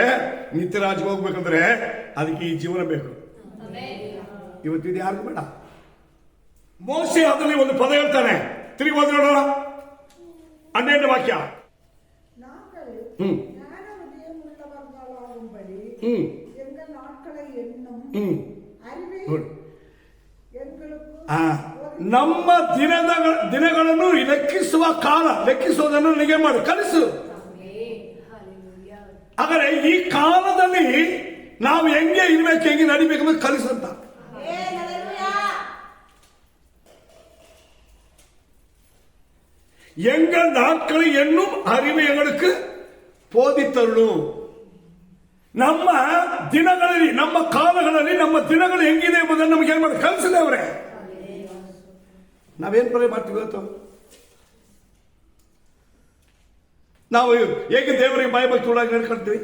ನಿತ್ಯರಾಜ್ಗೆ ಹೋಗ್ಬೇಕಂದ್ರೆ ಅದಕ್ಕೆ ಈ ಜೀವನ ಬೇಕು. ಇವತ್ತಿದು ಯಾರಿಗೂ ಬೇಡ. ಮೋಶೆ ಅದರಲ್ಲಿ ಒಂದು ಪದ ಹೇಳ್ತಾನೆ, ತಿರುಗಿ ಓದಿ ನೋಡೋಣ 12ನೇ ವಾಕ್ಯ. ನಮ್ಮ ದಿನಗಳನ್ನು ಲೆಕ್ಕಿಸುವ ಕಾಲ, ಲೆಕ್ಕಿಸುವುದನ್ನು ನಿಮಗೆ ಮಾಡು, ಕಲಿಸು. ಆದರೆ ಈ ಕಾಲದಲ್ಲಿ ನಾವು ಹೆಂಗೆ ಇರ್ಬೇಕು, ಹೆಂಗೆ ನಡಿಬೇಕಂತ ಕಲಿಸಂತ. எங்கள் நாட்களை என்னும் அறிவு எங்களுக்கு போதித்தருಳು. ನಮ್ಮ ದಿನಗಳಲ್ಲಿ, ನಮ್ಮ ಕಾಲಗಳಲ್ಲಿ ನಮ್ಮ ದಿನಗಳು ಹೆಂಗಿದೆ ಎಂಬುದನ್ನು ನಮಗೆ ಏನು ಮಾಡಿ ಕಲಿಸಿದೆ ಅವರೇ. ನಾವೇನ್ ಪ್ರೇ ಮಾಡ್ತೀವಿ ಇವತ್ತು? ನಾವು ಹೇಗೆ ದೇವರಿಗೆ ಭಯಭಕ್ತಿಗಳಾಗಿ ನಡ್ಕೊಳ್ತೀವಿ?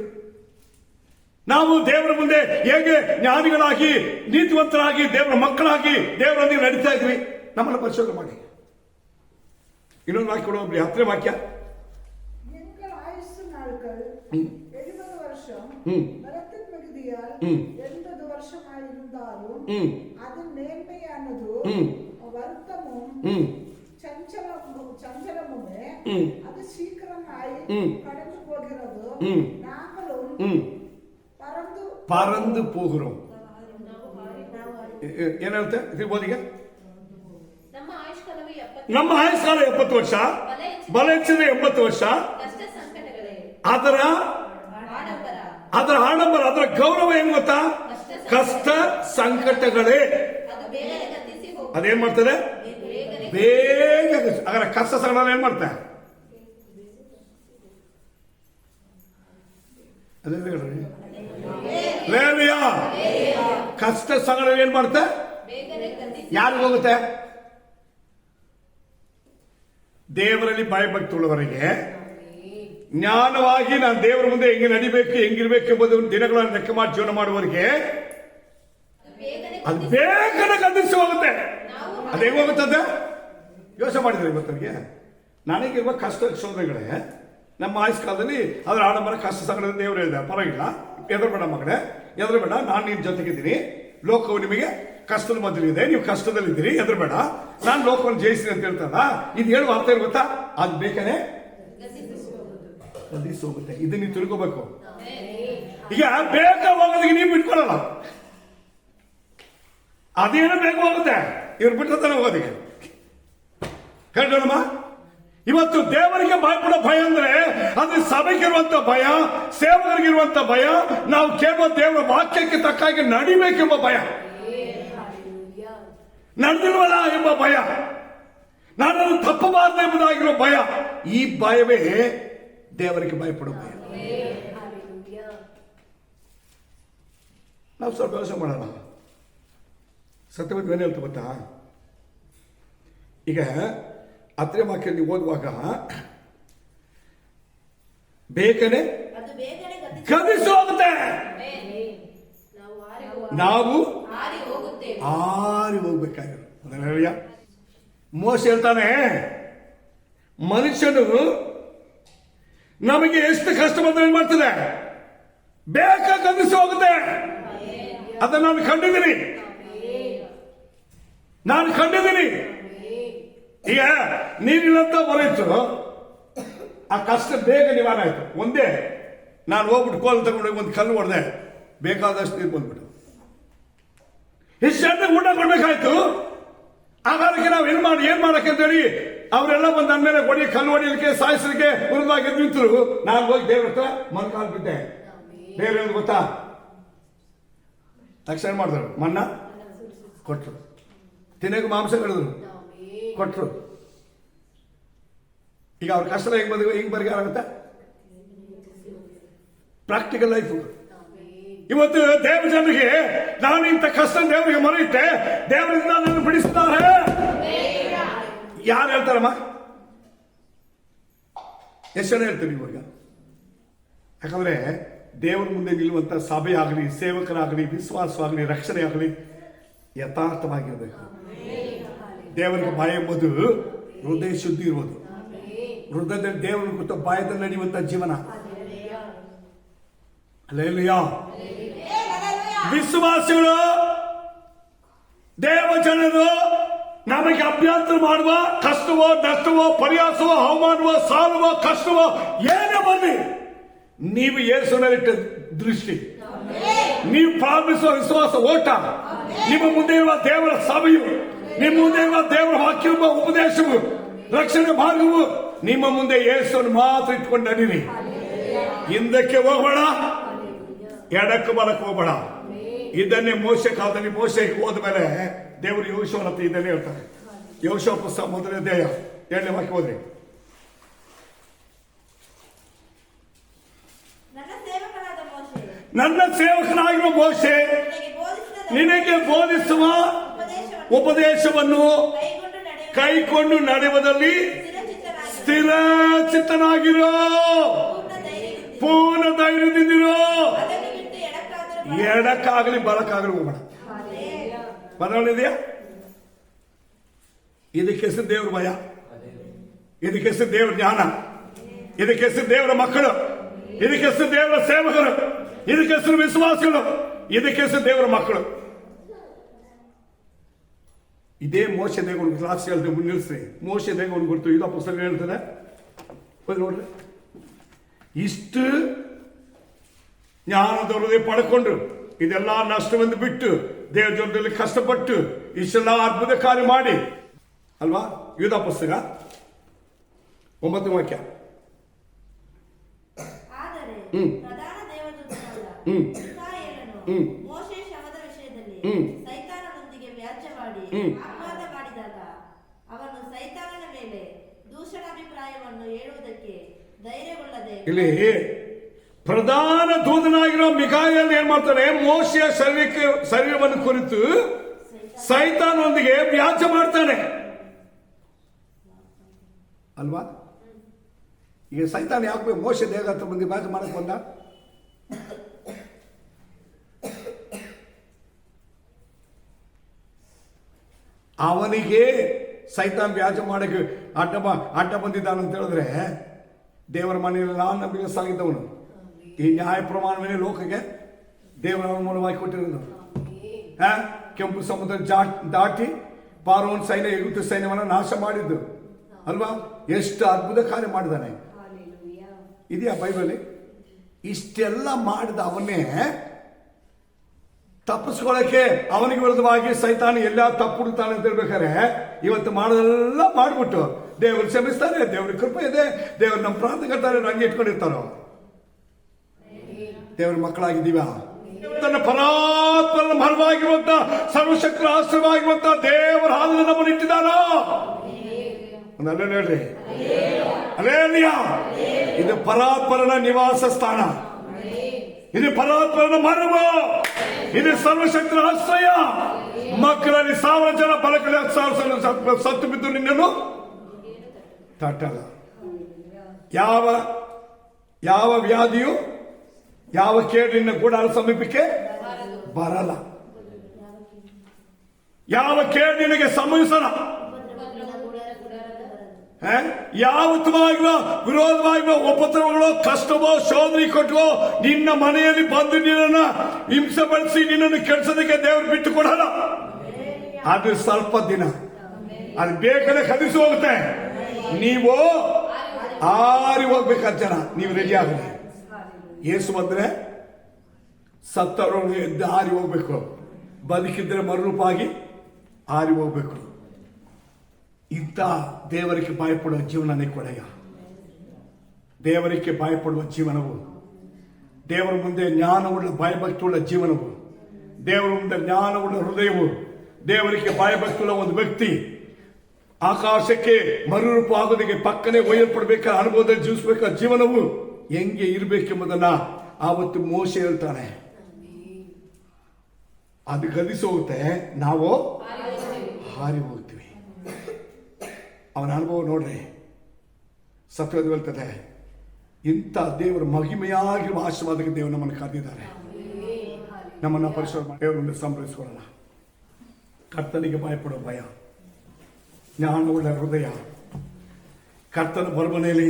ನಾವು ದೇವರ ಮುಂದೆ ಹೇಗೆ ಜ್ಞಾನಿಗಳಾಗಿ, ನೀತಿವಂತರಾಗಿ, ದೇವರ ಮಕ್ಕಳಾಗಿ ದೇವರೊಂದಿಗೆ ನಡೀತಾ ಇದ್ವಿ? ನಮ್ಮನ್ನು ಪರಿಶೋಧನೆ ಮಾಡಿ. ಇನ್ನೊಂದು ವಾಕ್ಯ ಕೊಡೋಬ್ರಿ, 10ನೇ ವಾಕ್ಯ. எங்கள் ஆயுசு நாட்கள் 70 வருஷம், பலத்தின் மிகுதியால் 80 வருஷமாயிருந்தாலும் அது மேன்மையானது, வருத்தமும் சஞ்சலமுமே, அது சீக்கிரமாய் கடந்து போகிறது, நாங்களும் பறந்து போகிறோம். ಏನ್ ಹೇಳ್ತೆ? ನಮ್ಮ ಆಯುಷ್ಕಾಲವು ನಮ್ಮ ಆಯುಷ್ಕಾಲ 70 ವರ್ಷ, ಬಲ ಹೆಚ್ಚಿದ 80 ವರ್ಷ. ಕಷ್ಟ ಸಂಕಟಗಳೇ, ಅದರ ಆಡಂಬರ, ಅದರ ಗೌರವ ಏನು ಗೊತ್ತಾ? ಕಷ್ಟ ಸಂಕಟಗಳೇ. ಅದು ಬೇಗನೆ ಗತಿಸಿ ಹೋಗುತ್ತದೆ. ಅದೇನ್ ಮಾಡ್ತದೆ? ಬೇಗ. ಅದರ ಕಷ್ಟ ಸಂಕಟ ಏನ್ ಮಾಡ್ತಾರೆ? ಅದೇ ಹೇಳ್ರಿ. ಲೇವಿಯ ಕಷ್ಟ ಸಂಕಟ ಏನ್ ಮಾಡುತ್ತೆ? ಬೇಗನೆ ಗತಿಸಿ ಯಾರಿಗೆ ಹೋಗುತ್ತೆ? ದೇವರಲ್ಲಿ ಭಯಭಕ್ತಿ ಉಳ್ಳವರಿಗೆ, ಜ್ಞಾನವಾಗಿ ನಾನು ದೇವರ ಮುಂದೆ ಹೆಂಗೆ ನಡಿಬೇಕು, ಹೆಂಗಿರ್ಬೇಕು ಎಂಬುದು ದಿನಗಳನ್ನು ಲೆಕ್ಕ ಮಾಡಿ ಜೀವನ ಮಾಡುವವರಿಗೆ ಅದು ಬೇಗನೆ ಗತಿಸಿ ಹೋಗುತ್ತೆ. ಅದು ಹೆಂಗ್ ಹೋಗುತ್ತದೆ? ಯೋಚನೆ ಮಾಡಿದ್ರೆ ಇವತ್ತಿಗೆ ನನಗಿರುವ ಕಷ್ಟ ಶೋಧನೆಗಳೇ ನಮ್ಮ ಆಯುಷ್ಕಾಲದಲ್ಲಿ ಅದರ ಆಡಂಬರ ಕಷ್ಟ ಸಂಕಟ ದೇವರು ಹೇಳಿದ ಪರವಾಗಿಲ್ಲ, ಎದುರುಬೇಡ ಮಗಳೇ, ಎದುರುಬೇಡ, ನಾನು ನಿನ್ನ ಜೊತೆಗಿದ್ದೀನಿ, ಲೋಕವು ನಿಮಗೆ ಕಷ್ಟದ ಮಧ್ಯದಲ್ಲಿದೆ, ನೀವು ಕಷ್ಟದಲ್ಲಿದ್ದೀರಿ, ಎದುರುಬೇಡ, ನಾನು ಲೋಕವನ್ನು ಜಯಿಸ್ತೀನಿ ಅಂತ ಹೇಳ್ತಾರಲ್ಲ, ಇದು ಹೇಳುವ ಅರ್ಥ ಏನು ಗೊತ್ತಾ? ಅದು ಬೇಕನೆ ಗತಿಸಿ ಹೋಗುತ್ತೆ. ಇದು ನೀವು ತಿಳ್ಕೋಬೇಕು. ಈಗ ಬೇಗ ಹೋಗೋದಕ್ಕೆ ನೀವು ಬಿಟ್ಕೊಳ್ಳಲ್ಲ, ಅದೇನೋ ಬೇಗ ಹೋಗುತ್ತೆ, ಇವ್ರು ಬಿಟ್ಟತಾನೆ ಹೋಗೋದಕ್ಕೆ. ಹೇಳ್ಕೊಳಮ್ಮ, ಇವತ್ತು ದೇವರಿಗೆ ಭಯಪಡೋ ಭಯ ಅಂದ್ರೆ ಅದು ಸಭೆಗಿರುವಂತ ಭಯ, ಸೇವಕರಿಗಿರುವಂತ ಭಯ, ನಾವು ಕೇಳುವ ದೇವರ ವಾಕ್ಯಕ್ಕೆ ತಕ್ಕಾಗಿ ನಡಿಬೇಕೆಂಬ ಭಯ, ನಡೆದಿಲ್ವಲ್ಲ ಎಂಬ ಭಯ, ನಾನು ತಪ್ಪಬಾರದು ಎಂಬುದಾಗಿರುವ ಭಯ. ಈ ಭಯವೇ ದೇವರಿಗೆ ಭಯಪಡೋ ಭಯ. ನಾವು ಸ್ವಲ್ಪ ಯೋಚನೆ ಮಾಡೋಣ. ಸತ್ಯವಾದ ಏನು ಹೇಳ್ತಾ ಗೊತ್ತಾ? ಈಗ ಅತ್ರ ವಾಕ್ಯ ನೀವು ಓದುವಾಗ ಬೇಗನೆ ಅದು ಬೇಗನೆ ಗತಿಸಿ ಹೋಗುತ್ತೆ. ನಾವು ಹಾರಿ ಹೋಗುತ್ತೇವೆ. ಆರಿ ಹೋಗ್ಬೇಕಾಗಿರೋ ಅದನ್ನ ಹೇಳಿಯ ಮೋಸ ಹೇಳ್ತಾನೆ, ಮನುಷ್ಯನು ನಮಗೆ ಎಷ್ಟು ಕಷ್ಟ ಬಂದ್ರೆ ಏನ್ ಮಾಡ್ತದೆ? ಬೇಗ ಗತಿಸಿ ಹೋಗುತ್ತೆ. ಅದನ್ನ ನಾನು ಕಂಡಿದ್ದೀನಿ. ಈಗ ನೀರಿಲ್ಲಂತ ಬರೀತು, ಆ ಕಷ್ಟ ಬೇಗ ನಿವಾರಣೆ ಆಯ್ತು. ಒಂದೇ ನಾನು ಹೋಗ್ಬಿಟ್ಟು ಕೋಲ್ ತಗೊಂಡೋಗಿ ಒಂದು ಕಲ್ಲು ಹೊಡೆದೆ, ಬೇಕಾದಷ್ಟು ನೀರು ಬಂದ್ಬಿಟ್ಟು ಇಷ್ಟು ಜನಕ್ಕೆ ಊಟ ಕೊಡ್ಬೇಕಾಯ್ತು. ಆಗಾರಕ್ಕೆ ನಾವು ಏನ್ ಮಾಡಕ್ಕೆ ಅಂತ ಹೇಳಿ ಅವರೆಲ್ಲ ಬಂದು ನನ್ನ ಮೇಲೆ ಕಲ್ಲು ಹೊಡಿಲಿಕ್ಕೆ, ಸಾಯಿಸಲಿಕ್ಕೆ ಉರಿದಾಗಿ ನಿಂತರು. ನಾನು ಹೋಗಿ ದೇವ್ರ ಹತ್ರ ಮೊಣಕಾಲು ಬಿದ್ದೆ. ದೇವ್ರ ಗೊತ್ತಾ? ತಕ್ಷಣ ಮಾಡಿದ್ರು, ಮನ್ನ ಕೊಟ್ರು, ತಿನ್ನಕ್ಕೆ ಮಾಂಸ ಕಡಿದ್ರು, ಕೊಟ್ರು. ಈಗ ಅವ್ರ ಕಷ್ಟ ಹೆಂಗ್ ಬರಿಗಾರಾಗುತ್ತೆ? Practical life. ಇವತ್ತು ದೇವ ಜನರಿಗೆ ನಾನು ಇಂಥ ಕಷ್ಟ ದೇವರಿಗೆ ಮರೆಯುತ್ತೆ, ದೇವರಿಂದ ನನ್ನ ಬಿಡಿಸ್ತಾರೆ. ಯಾರು ಹೇಳ್ತಾರಮ್ಮ? ಎಷ್ಟು ಜನ ಹೇಳ್ತೀವಿ ಇವಾಗ? ಯಾಕಂದ್ರೆ ದೇವರ ಮುಂದೆ ನಿಲ್ಲುವಂತ ಸಭೆ ಆಗಲಿ, ಸೇವಕರಾಗಲಿ, ವಿಶ್ವಾಸವಾಗಲಿ, ರಕ್ಷಣೆ ಆಗಲಿ ಯಥಾರ್ಥವಾಗಿರ್ಬೇಕು. ದೇವರಿಗೆ ಭಯ ಎಂಬುದು ಹೃದಯ ಶುದ್ಧಿ ಇರುವುದು. ಹೃದಯದಲ್ಲಿ ದೇವರನ್ನು ಗೊತ್ತ, ಬಾಯದಲ್ಲಿ ನಡೆಯುವಂತ ಜೀವನ. ಹಲ್ಲೆಲೂಯಾ. ವಿಶ್ವಾಸಿಗಳು, ದೇವ ಜನರು ನಮಗೆ ಅಭ್ಯಂತರ ಮಾಡುವ ಕಷ್ಟವೋ, ನಷ್ಟವೋ, ಪರ್ಯಾಸವೋ, ಅವಮಾನವೋ, ಸಾಲವೋ, ಕಷ್ಟವೋ ಏನೇ ಬನ್ನಿ, ನೀವು ಯೇಸುವಿನಲ್ಲಿಟ್ಟ ದೃಷ್ಟಿ, ನೀವು ಪ್ರಾರಂಭಿಸುವ ವಿಶ್ವಾಸ ಓಟ, ನಿಮ್ಮ ಮುಂದೆ ಇರುವ ದೇವರ ಸಭೆಯು, ನಿಮ್ಮ ಮುಂದೆ ಇರುವ ದೇವರ ವಾಕ್ಯ ಉಪದೇಶವು, ರಕ್ಷಣೆ ಮಾರ್ಗವು, ನಿಮ್ಮ ಮುಂದೆ ಯೇಸುವನ್ನು ಮಾತ್ರ ಇಟ್ಕೊಂಡು ನಡೀರಿ. ಹಿಂದಕ್ಕೆ ಹೋಗಬೇಡ, ಎಡಕ್ಕೆ ಬಲಕ್ಕೆ ಹೋಗಬೇಡ. ಇದನ್ನೇ ಮೋಶೆ ಕಾಲದಲ್ಲಿ ಮೋಶೆಗೆ ಹೋದ ಮೇಲೆ ದೇವರು ಯೋಶುವನ ಹತ್ರ ಇದನ್ನೇ ಹೇಳ್ತಾರೆ. ಯೋಶುವ ಪುಸ್ತಕ 1ನೇ ಅಧ್ಯಾಯ 7ನೇ ವಾಕ್ಯ ಹೋದ್ರಿ. ನನ್ನ ಸೇವಕನಾಗಿರುವ ಮೋಶೆ ನಿನಗೆ ಬೋಧಿಸುವ ಉಪದೇಶವನ್ನು ಕೈಕೊಂಡು ನಡೆಯುವುದರಲ್ಲಿ ಸ್ಥಿರ ಚಿತ್ತನಾಗಿರೋ, ಪೂರ್ಣ ಧೈರ್ಯದಿಂದಿರೋ. ಎಡಕ್ಕಾಗಲಿ ಬಲಕ್ಕಾಗಲಿ ಹೋಗೋಣ. ಬದಲಾವಣೆದೆಯಾ? ಇದಕ್ಕೆ ಹೆಸರು ದೇವ್ರ ಭಯ, ಇದಕ್ಕೆ ಹೆಸರು ದೇವ್ರ ಜ್ಞಾನ, ಇದಕ್ಕೆ ಹೆಸರು ದೇವರ ಮಕ್ಕಳು, ಇದಕ್ಕೆ ಹೆಸರು ದೇವರ ಸೇವಕರು, ಇದಕ್ಕೆ ಹೆಸರು ವಿಶ್ವಾಸಗಳು, ಇದಕ್ಕೆ ಹೆಸರು ದೇವರ ಮಕ್ಕಳು. ಇದೇ ಮೋಶೆ ದೇವರು ಕ್ಲಾಸ್ ಹೇಳ್ತೇವೆ, ಮುನ್ನಿಲ್ಸ್ರಿ. ಮೋಶೆ ದೇವರು ಗೊತ್ತು, ಇದೋ ಪುಸ್ತಕ ಹೇಳ್ತದೆ ನೋಡ್ರಿ. ಇಷ್ಟು ಜ್ಞಾನದ ಹೃದಯ ಪಡ್ಕೊಂಡು ಇದೆಲ್ಲ ನಷ್ಟವೆಂದು ಬಿಟ್ಟು ದೇವ್ರ ಜೊತೆಯಲ್ಲಿ ಕಷ್ಟಪಟ್ಟು ಇಷ್ಟೆಲ್ಲ ಅದ್ಭುತ ಕಾರ್ಯ ಮಾಡಿ ಅಲ್ವಾ ಯೂದ ಪುಸ್ತಕ 9ನೇ ವಾಕ್ಯ. ಆದರೆ ಹ್ಮ್. ಪ್ರಧಾನ ದೇವದೂತನಾದ ಹ್ಮ್. ಮಿಕಾಯೇಲನು ಮೋಶೆ ಶವದ ವಿಷಯದಲ್ಲಿ ಸೈತಾನನೊಂದಿಗೆ ವ್ಯಾಜ್ಯವಾಡಿ ಅಪವಾದ ಮಾಡಿದಾಗ ಅವನು ಸೈತಾನನ ಮೇಲೆ ದೂಷಣಾಭಿಪ್ರಾಯವನ್ನು ಹೇಳುವುದಕ್ಕೆ ಧೈರ್ಯಗೊಳ್ಳದೆ ಇಲ್ಲಿ ಪ್ರಧಾನ ದೂತನಾಗಿರೋ ಮಿಕಾಯೇಲ್ ಏನ್ ಮಾಡ್ತಾನೆ? ಮೋಶೆಯ ಶರೀರವನ್ನು ಕುರಿತು ಸೈತಾನೊಂದಿಗೆ ವ್ಯಾಜ್ಯ ಮಾಡ್ತಾನೆ ಅಲ್ವಾ? ಈಗ ಸೈತಾನ ಯಾಕೆ ಮೋಶೆ ದೇಹ ಹತ್ರ ಬಂದು ವ್ಯಾಜ್ಯ ಮಾಡಕ್ ಬಂದ? ಅವನಿಗೆ ಸೈತಾನ್ ವ್ಯಾಜ್ಯ ಮಾಡಕ್ಕೆ ಅಡ್ಡ ಬಂದಿದ್ದಾನಂತ ಹೇಳಿದ್ರೆ, ದೇವರ ಮನೆಯಲ್ಲಿ ನಾನು ನಂಬಿಕೆಸಾಗಿದ್ದವನು, ಈ ನ್ಯಾಯ ಪ್ರಮಾಣವೇ ಲೋಕಕ್ಕೆ ದೇವರ ಮೂಲವಾಗಿ ಕೊಟ್ಟಿರೋದು. ಕೆಂಪು ಸಮುದ್ರ ದಾಟಿ ಪಾರೋನ್ ಸೈನ್ಯ ಎಗುಪ್ತ ಸೈನ್ಯವನ್ನು ನಾಶ ಮಾಡಿದ್ದು ಅಲ್ವಾ? ಎಷ್ಟು ಅದ್ಭುತ ಕಾರ್ಯ ಮಾಡಿದಾನೆ ಇದೆಯಾ ಬೈಬಲ್? ಇಷ್ಟೆಲ್ಲ ಮಾಡಿದ ಅವನ್ನೇ ತಪ್ಪಿಸ್ಕೊಳ್ಳಕ್ಕೆ ಅವನಿಗೆ ವಿರುದ್ಧವಾಗಿ ಸೈತಾನ ಎಲ್ಲ ತಪ್ಪು ಹುಡುಕ್ತಾನೆ ಅಂತ ಹೇಳ್ಬೇಕಾರೆ, ಇವತ್ತು ಮಾಡೋದೆಲ್ಲ ಮಾಡ್ಬಿಟ್ಟು ದೇವರು ಕ್ಷಮಿಸ್ತಾರೆ, ದೇವ್ರ ಕೃಪೆ ಇದೆ, ದೇವ್ರು ನಮ್ಮ ಪ್ರಾರ್ಥನೆ ಕರ್ತಾರೆ, ಹಂಗೆ ಇಟ್ಕೊಂಡಿರ್ತಾರೋ? ದೇವ್ರ ಮಕ್ಕಳಾಗಿದ್ದೀವ? ತನ್ನ ಪರಾತ್ಮನ ಮರವಾಗಿರುವಂತ ಸರ್ವಶಕ್ತರ ಆಶ್ರಯವಾಗಿರುವಂತ ದೇವರ ಹಾಲನ್ನು ನಮ್ಮನ್ನು ಇಟ್ಟಿದ್ದಾರೋ? ಅಲ್ಲೇ ಹೇಳ್ರಿ, ಅಲ್ಲೇಲಿಯಾ. ಇದು ಪರಾತ್ಮರನ ನಿವಾಸ ಸ್ಥಾನ, ಇದು ಪರಾತ್ಮರನ ಮರವು, ಇದು ಸರ್ವಶಕ್ತರ ಆಶ್ರಯ. ಮಕ್ಕಳಲ್ಲಿ 1000 ಜನ ಬಲಕಲ್ಲಿ 10,000 ಸತ್ತು ಬಿದ್ದು ನಿನ್ನನ್ನು ತಟ್ಟಲ್ಲ. ಯಾವ ವ್ಯಾಧಿಯು ಯಾವ ಕೇಡು ನಿನ್ನ ಗೂಡಾರ ಸಮೀಪಕ್ಕೆ ಬರಲ್ಲ. ಯಾವ ಕೇಡು ನಿನಗೆ ಸಂಭವಿಸಲ್ಲ. ಯಾವತ್ತವಾಗಿರೋ ವಿರೋಧವಾಗಿರೋ ಉಪದ್ರವಗಳು, ಕಷ್ಟವೋ, ಶೋಧನೆ ಕೊಟ್ಟವೋ ನಿನ್ನ ಮನೆಯಲ್ಲಿ ಬಂದು ನಿನ್ನನ್ನು ಹಿಂಸೆ ಪಡಿಸಿ ನಿನ್ನನ್ನು ಕೆಡಿಸೋದಕ್ಕೆ ದೇವರು ಬಿಟ್ಟು ಕೊಡಲ್ಲ. ಅದು ಸ್ವಲ್ಪ ದಿನ, ಅದು ಬೇಕಂದ್ರೆ ಕದಿಸಿ ಹೋಗುತ್ತೆ. ನೀವು ಆರಿ ಹೋಗ್ಬೇಕಾದ ಜನ, ನೀವು ರೆಡಿ ಆಗಲಿ. ಏಸು ಬಂದ್ರೆ ಸತ್ತವರೊಳಗೆ ಎದ್ದು ಆರಿ ಹೋಗ್ಬೇಕು, ಬದುಕಿದ್ರೆ ಮರುರೂಪಾಗಿ ಆರಿ ಹೋಗ್ಬೇಕು. ಇಂಥ ದೇವರಿಗೆ ಭಯಪಡುವ ಜೀವನನೇ ಕೊಡೆಯ. ದೇವರಿಗೆ ಭಯಪಡುವ ಜೀವನವು, ದೇವರ ಮುಂದೆ ಜ್ಞಾನವುಳ್ಳ ಭಯಭಕ್ತಿಯುಳ್ಳ ಜೀವನವು, ದೇವರ ಮುಂದೆ ಜ್ಞಾನವುಳ್ಳ ಹೃದಯವು, ದೇವರಿಗೆ ಭಯಭಕ್ತಿಯುಳ್ಳ ಒಂದು ವ್ಯಕ್ತಿ ಆಕಾಶಕ್ಕೆ ಮರುರೂಪ ಆಗೋದಕ್ಕೆ ಪಕ್ಕನೆ ಒಯ್ಯಲ್ಪಡಬೇಕಾದ ಅನುಭವದಲ್ಲಿ ಜೀವಿಸಬೇಕಾದ ಜೀವನವು ಹೆಂಗೆ ಇರಬೇಕೆಂಬುದನ್ನ ಆವತ್ತು ಮೋಶೆ ಹೇಳ್ತಾನೆ. ಅದು ಗದಿಸಿ ಹೋಗುತ್ತೆ, ನಾವು ಹಾರಿ ಹೋಗ್ತೀವಿ. ಅವನ ಅನುಭವ ನೋಡ್ರಿ, ಸತ್ಯವಾದ ಹೇಳ್ತದೆ. ಇಂಥ ದೇವರ ಮಹಿಮೆಯಾಗಿರುವ ಆಶೀರ್ವಾದಕ್ಕೆ ದೇವರು ನಮ್ಮನ್ನು ಕಾದಿದ್ದಾರೆ. ನಮ್ಮನ್ನ ಪರಿಶ್ರಮ ಮಾಡಿ ದೇವರನ್ನು ಸಂಭ್ರಮಿಸಿಕೊಳ್ಳೋಣ. ಕರ್ತನಿಗೆ ಭಯಪಡೋ ಭಯ, ಜ್ಞಾನವುಳ್ಳ ಹೃದಯ, ಕರ್ತನ ಬರಮನೆಯಲ್ಲಿ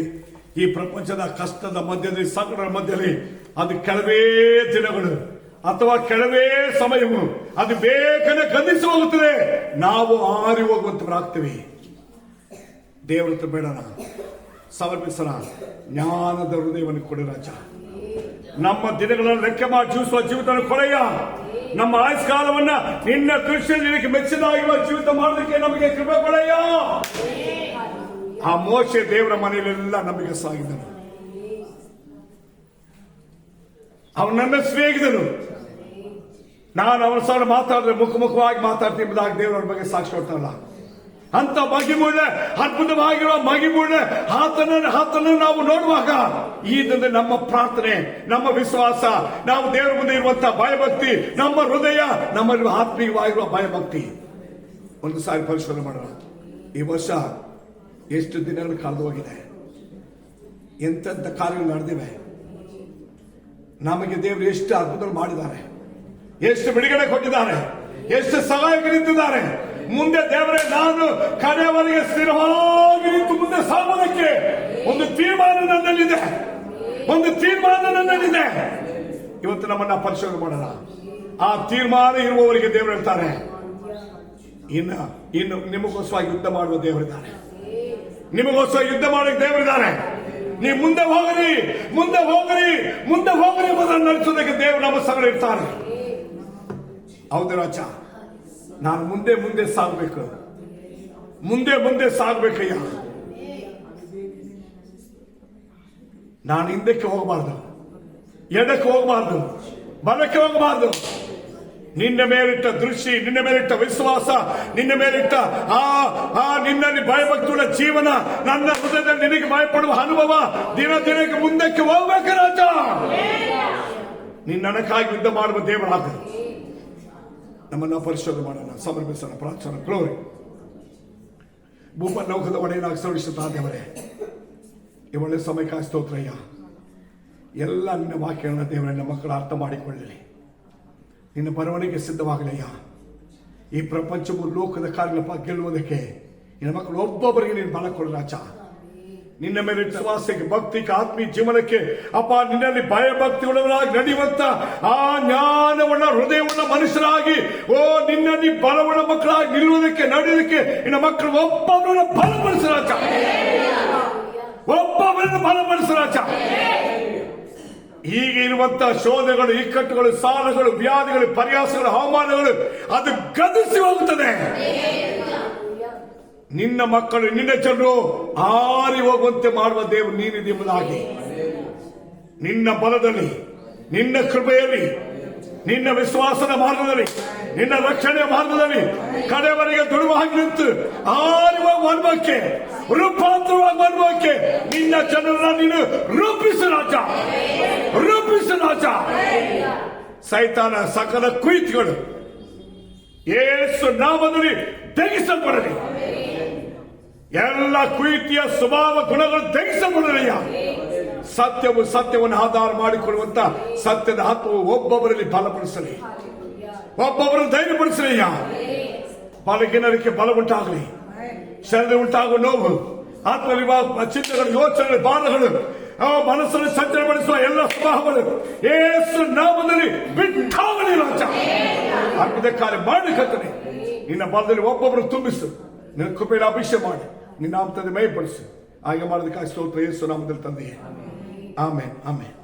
ಈ ಪ್ರಪಂಚದ ಕಷ್ಟದ ಮಧ್ಯದಲ್ಲಿ, ಸಂಕಟದ ಮಧ್ಯದಲ್ಲಿ, ಅದು ಕೆಲವೇ ದಿನಗಳು ಅಥವಾ ಕೆಲವೇ ಸಮಯವು, ಅದು ಬೇಗನೆ ಗಂಧಿಸಿ ಹೋಗುತ್ತದೆ. ನಾವು ಆರಿ ಹೋಗುವಂತವರಾಗ್ತೀವಿ. ದೇವರ ಹತ್ರ ಬೇಡಣ, ಸಮರ್ಪಿಸೋಣ. ಜ್ಞಾನದ ಹೃದಯವನ್ನು ಕೊಡಿ ರಾಜ. ನಮ್ಮ ದಿನಗಳನ್ನು ಲೆಕ್ಕ ಮಾಡಿ ಜೀವಿಸುವ ಜೀವಿತ ಕೊಡೆಯ. ನಮ್ಮ ಆಯುಷ್ಕಾಲವನ್ನ ನಿನ್ನ ದೃಷ್ಟಿಯಲ್ಲಿ ನಿನಗೆ ಮೆಚ್ಚಿದಾಗಿರುವ ಜೀವಿತ ಮಾಡೋದಕ್ಕೆ ನಮಗೆ ಕೃಪೆ ಕೊಡೆಯ. ಆ ಮೋಶೆ ದೇವರ ಮನೆಯಲ್ಲೆಲ್ಲ ನಮಗೆ ಸಾಗಿದನು. ಅವನನ್ನ ಸ್ನೇಹಿತನು. ನಾನು ಅವನ ಸಹ ಮಾತಾಡಿದ್ರೆ ಮುಖವಾಗಿ ಮಾತಾಡ್ತೀನಿ ಎಂಬುದಾಗಿ ದೇವರ ಬಗ್ಗೆ ಸಾಕ್ಷಿ ಕೊಡ್ತಾರಲ್ಲ, ಅಂತ ಮಗಿಮೂಳೆ, ಅದ್ಭುತವಾಗಿರುವ ಮಗಿಮೂಳೆ ಆತನನ್ನು ನಾವು ನೋಡುವಾಗ ಈ ದಿನದಲ್ಲಿ ನಮ್ಮ ಪ್ರಾರ್ಥನೆ, ನಮ್ಮ ವಿಶ್ವಾಸ, ನಾವು ದೇವರ ಮುಂದೆ ಇರುವಂತಹ ಭಯಭಕ್ತಿ, ನಮ್ಮ ಹೃದಯ, ನಮ್ಮಲ್ಲಿ ಆತ್ಮೀಯವಾಗಿರುವ ಭಯಭಕ್ತಿ ಒಂದು ಸಾರಿ ಪರಿಶೋಧನೆ ಮಾಡೋಣ. ಈ ವರ್ಷ ಎಷ್ಟು ದಿನಗಳು ಕಳೆದು ಹೋಗಿದೆ, ಎಂತೆಂಥ ಕಾರ್ಯಗಳು ನಡೆದಿವೆ. ನಮಗೆ ದೇವರು ಎಷ್ಟು ಅದ್ಭುತಗಳು ಮಾಡಿದ್ದಾರೆ, ಎಷ್ಟು ಬಿಡುಗಡೆ ಕೊಟ್ಟಿದ್ದಾರೆ, ಎಷ್ಟು ಸಹಾಯಕ ನಿಂತಿದ್ದಾರೆ. ಮುಂದೆ ದೇವರೇ ನಾನು ಕಡೆಯವರೆಗೆ ಸ್ಥಿರವಾಗಿ ನಿಂತು ಮುಂದೆ ಸಾಗೋದಕ್ಕೆ ಒಂದು ತೀರ್ಮಾನ ನನ್ನಲ್ಲಿದೆ, ಒಂದು ತೀರ್ಮಾನ ನನ್ನಲ್ಲಿದೆ. ಇವತ್ತು ನಮ್ಮನ್ನ ಪರಿಶೋಧನೆ ಮಾಡೋಣ. ಆ ತೀರ್ಮಾನ ಇರುವವರಿಗೆ ದೇವರು ಹೇಳ್ತಾರೆ, ಇನ್ನು ನಿಮಗೋಸ್ಕರ ಯುದ್ಧ ಮಾಡುವ ದೇವರಿದ್ದಾರೆ, ನಿಮಗೋಸ್ಕರ ಯುದ್ಧ ಮಾಡೋಕೆ ದೇವರಿದ್ದಾರೆ. ನೀವು ಮುಂದೆ ಹೋಗ್ರಿ, ಮುಂದೆ ಹೋಗ್ರಿ, ಮುಂದೆ ಹೋಗ್ರಿ ಎಂಬುದನ್ನು ನಡೆಸೋದಕ್ಕೆ ದೇವರು ನಮ್ಮ ಸಂಗಡ ಇರ್ತಾರೆ. ಹೌದು ರಾಜ, ನಾನು ಮುಂದೆ ಮುಂದೆ ಸಾಗಬೇಕು. ಮುಂದೆ ಮುಂದೆ ಸಾಗ್ಬೇಕಯ್ಯ. ನಾನು ಹಿಂದಕ್ಕೆ ಹೋಗಬಾರ್ದು, ಎಡಕ್ಕೆ ಹೋಗಬಾರ್ದು, ಬಲಕ್ಕೆ ಹೋಗಬಾರ್ದು. ನಿನ್ನ ಮೇಲಿಟ್ಟ ದೃಷ್ಟಿ, ನಿನ್ನ ಮೇಲಿಟ್ಟ ವಿಶ್ವಾಸ, ನಿನ್ನ ಮೇಲಿಟ್ಟ ನಿನ್ನಲ್ಲಿ ಭಯಭಕ್ತಿಯುಳ್ಳ ಜೀವನ, ನನ್ನ ಹೃದಯದಲ್ಲಿ ನಿನಗೆ ಭಯಪಡುವ ಅನುಭವ ದಿನ ದಿನಕ್ಕೆ ಮುಂದಕ್ಕೆ ಹೋಗ್ಬೇಕು ರಾಜ. ನಿನ್ನನಕ್ಕಾಗಿ ಯುದ್ಧ ಮಾಡುವ ದೇವರಾದ ನಮ್ಮನ್ನ ಪರಿಶೋಧನೆ ಮಾಡೋಣ, ಸಮರ್ಪಿಸೋಣ, ಪ್ರಾರ್ಥನೆ. ಗ್ಲೋರಿ. ಭೂಪ ಲೋಕದ ಒಡೆಯನಾಗಿ ಸೋಲಿಸುತ್ತಾ ದೇವರೇ, ಈ ಒಳ್ಳೆ ಸಮಯಕ್ಕಾಗಿ ಸ್ತೋತ್ರಯ್ಯ. ಎಲ್ಲ ನಿನ್ನ ವಾಕ್ಯಗಳನ್ನ ದೇವರೇ ನಮ್ಮ ಮಕ್ಕಳು ಅರ್ಥ ಮಾಡಿಕೊಳ್ಳಲಿ, ನಿನ್ನ ಬರವಣಿಗೆ ಸಿದ್ಧವಾಗಲಯ್ಯ. ಈ ಪ್ರಪಂಚವು ಲೋಕದ ಕಾರ್ಯಗಳಪ್ಪ ಗೆಲ್ಲುವುದಕ್ಕೆ ನಿನ್ನ ಮಕ್ಕಳು ಒಬ್ಬೊಬ್ಬರಿಗೆ ನೀನು ಬಲ ಕೊಡು ರಾಜ. ನಿನ್ನ ಮೇಲೆ ವಿಶ್ವಾಸಕ್ಕೆ, ಭಕ್ತಿಗೆ, ಆತ್ಮೀಯ ಜೀವನಕ್ಕೆ ಅಪ್ಪ ನಿನ್ನಲ್ಲಿ ಭಯಭಕ್ತಿಯುಳ್ಳವರಾಗಿ ನಡೆಯುವಂತ ಆ ಜ್ಞಾನವುಳ್ಳ ಹೃದಯವುಳ್ಳ ಮನುಷ್ಯರಾಗಿ ನಿನ್ನಲ್ಲಿ ಬಲವುಳ್ಳ ಮಕ್ಕಳಾಗಿ ನಿಲ್ಲುವುದಕ್ಕೆ, ನಡೆಯುವುದಕ್ಕೆ ನಿನ್ನ ಮಕ್ಕಳು ಒಬ್ಬೊಬ್ಬರನ್ನ ಬಲಪಡಿಸ ರಾಜ, ಒಬ್ಬೊಬ್ಬರನ್ನು ಬಲಪಡಿಸ ರಾಜ. ಈಗ ಇರುವಂತಹ ಶೋಧಗಳು, ಇಕ್ಕಟ್ಟುಗಳು, ಸಾಲಗಳು, ವ್ಯಾಧಿಗಳು, ಪರ್ಯಾಸಗಳು, ಅವಮಾನಗಳು ಅದು ಗದಿಸಿ ಹೋಗುತ್ತದೆ. ನಿನ್ನ ಮಕ್ಕಳು, ನಿನ್ನ ಜನರು ಹಾರಿ ಹೋಗುವಂತೆ ಮಾಡುವ ದೇವರು ನೀನಿದೆ ಎಂಬುದಾಗಿ ನಿನ್ನ ಬಲದಲ್ಲಿ, ನಿನ್ನ ಕೃಪೆಯಲ್ಲಿ, ನಿನ್ನ ವಿಶ್ವಾಸದ ಮಾರ್ಗದಲ್ಲಿ, ನಿನ್ನ ರಕ್ಷಣೆಯ ಮಾರ್ಗದಲ್ಲಿ ಕಡೆವರೆಗೆ ದುಡುವಾಗಿ ನಿಂತು ಹಾರಿ ಹೋಗುವ ಅನುಭವಕ್ಕೆ, ರೂಪಾಂತರವಾಗುವ ಅನುಭವಕ್ಕೆ ನಿನ್ನ ಜನರನ್ನ ನೀನು ರೂಪಿಸು ರಾಜ, ರೂಪಿಸು ರಾಜ. ಸೈತಾನ ಸಕಲ ಕುಯಿತುಗಳು ಯೇಸು ನಾಮದಲ್ಲಿ ತೆಗೆಸಲ್ಪಡಲಿ. ಎಲ್ಲ ಕುಯಿತಿಯ ಸ್ವಭಾವ ಗುಣಗಳು ತೆಗೆಸಲ್ಪಡಲಿಲ್ಲ. ಸತ್ಯವು ಸತ್ಯವನ್ನು ಆಧಾರ ಮಾಡಿಕೊಳ್ಳುವಂತ ಸತ್ಯದ ಆತ್ಮವು ಒಬ್ಬೊಬ್ಬರಲ್ಲಿ ಬಲಪಡಿಸಲಿ, ಒಬ್ಬೊಬ್ಬರನ್ನು ಧೈರ್ಯಪಡಿಸಲಿಲ್ಲ. ಬಲಗಿನರಿಗೆ ಬಲ ಉಂಟಾಗಲಿ, ಶರೀರ ಉಂಟಾಗುವ ನೋವು, ಆತ್ಮಲ್ಲಿ ಚಿಂತೆಗಳು, ಯೋಚನೆಗಳು, ಬಾಧಗಳು, ಮನಸ್ಸನ್ನು ಸಂಚಲನಪಡಿಸುವ ಎಲ್ಲ ಸ್ವಭಾವಗಳು ಯೇಸು ನಾಮದಲ್ಲಿ ಬಿಟ್ಟಾಗಲಿ ರಾಜ. ಅದ್ಭುತ ಕಾರ್ಯ ಮಾಡಿ ಕರ್ತನೆ, ನಿನ್ನ ಬಲದಲ್ಲಿ ಒಬ್ಬೊಬ್ಬರು ತುಂಬಿಸು, ನಿನ್ನ ಕೃಪೆಯಲ್ಲಿ ಅಭಿಷೇಕ ಮಾಡಿ ನಿನ್ನ ನಾಮದಲ್ಲಿ ಮೈಪಡಿಸು. ಹಾಗೆ ಮಾಡೋದಕ್ಕಾಗಿ ಸ್ತೋತ್ರ ಯೇಸು ನಾಮದಲ್ಲಿ ತಂದೆಯೇ. Amen, amen.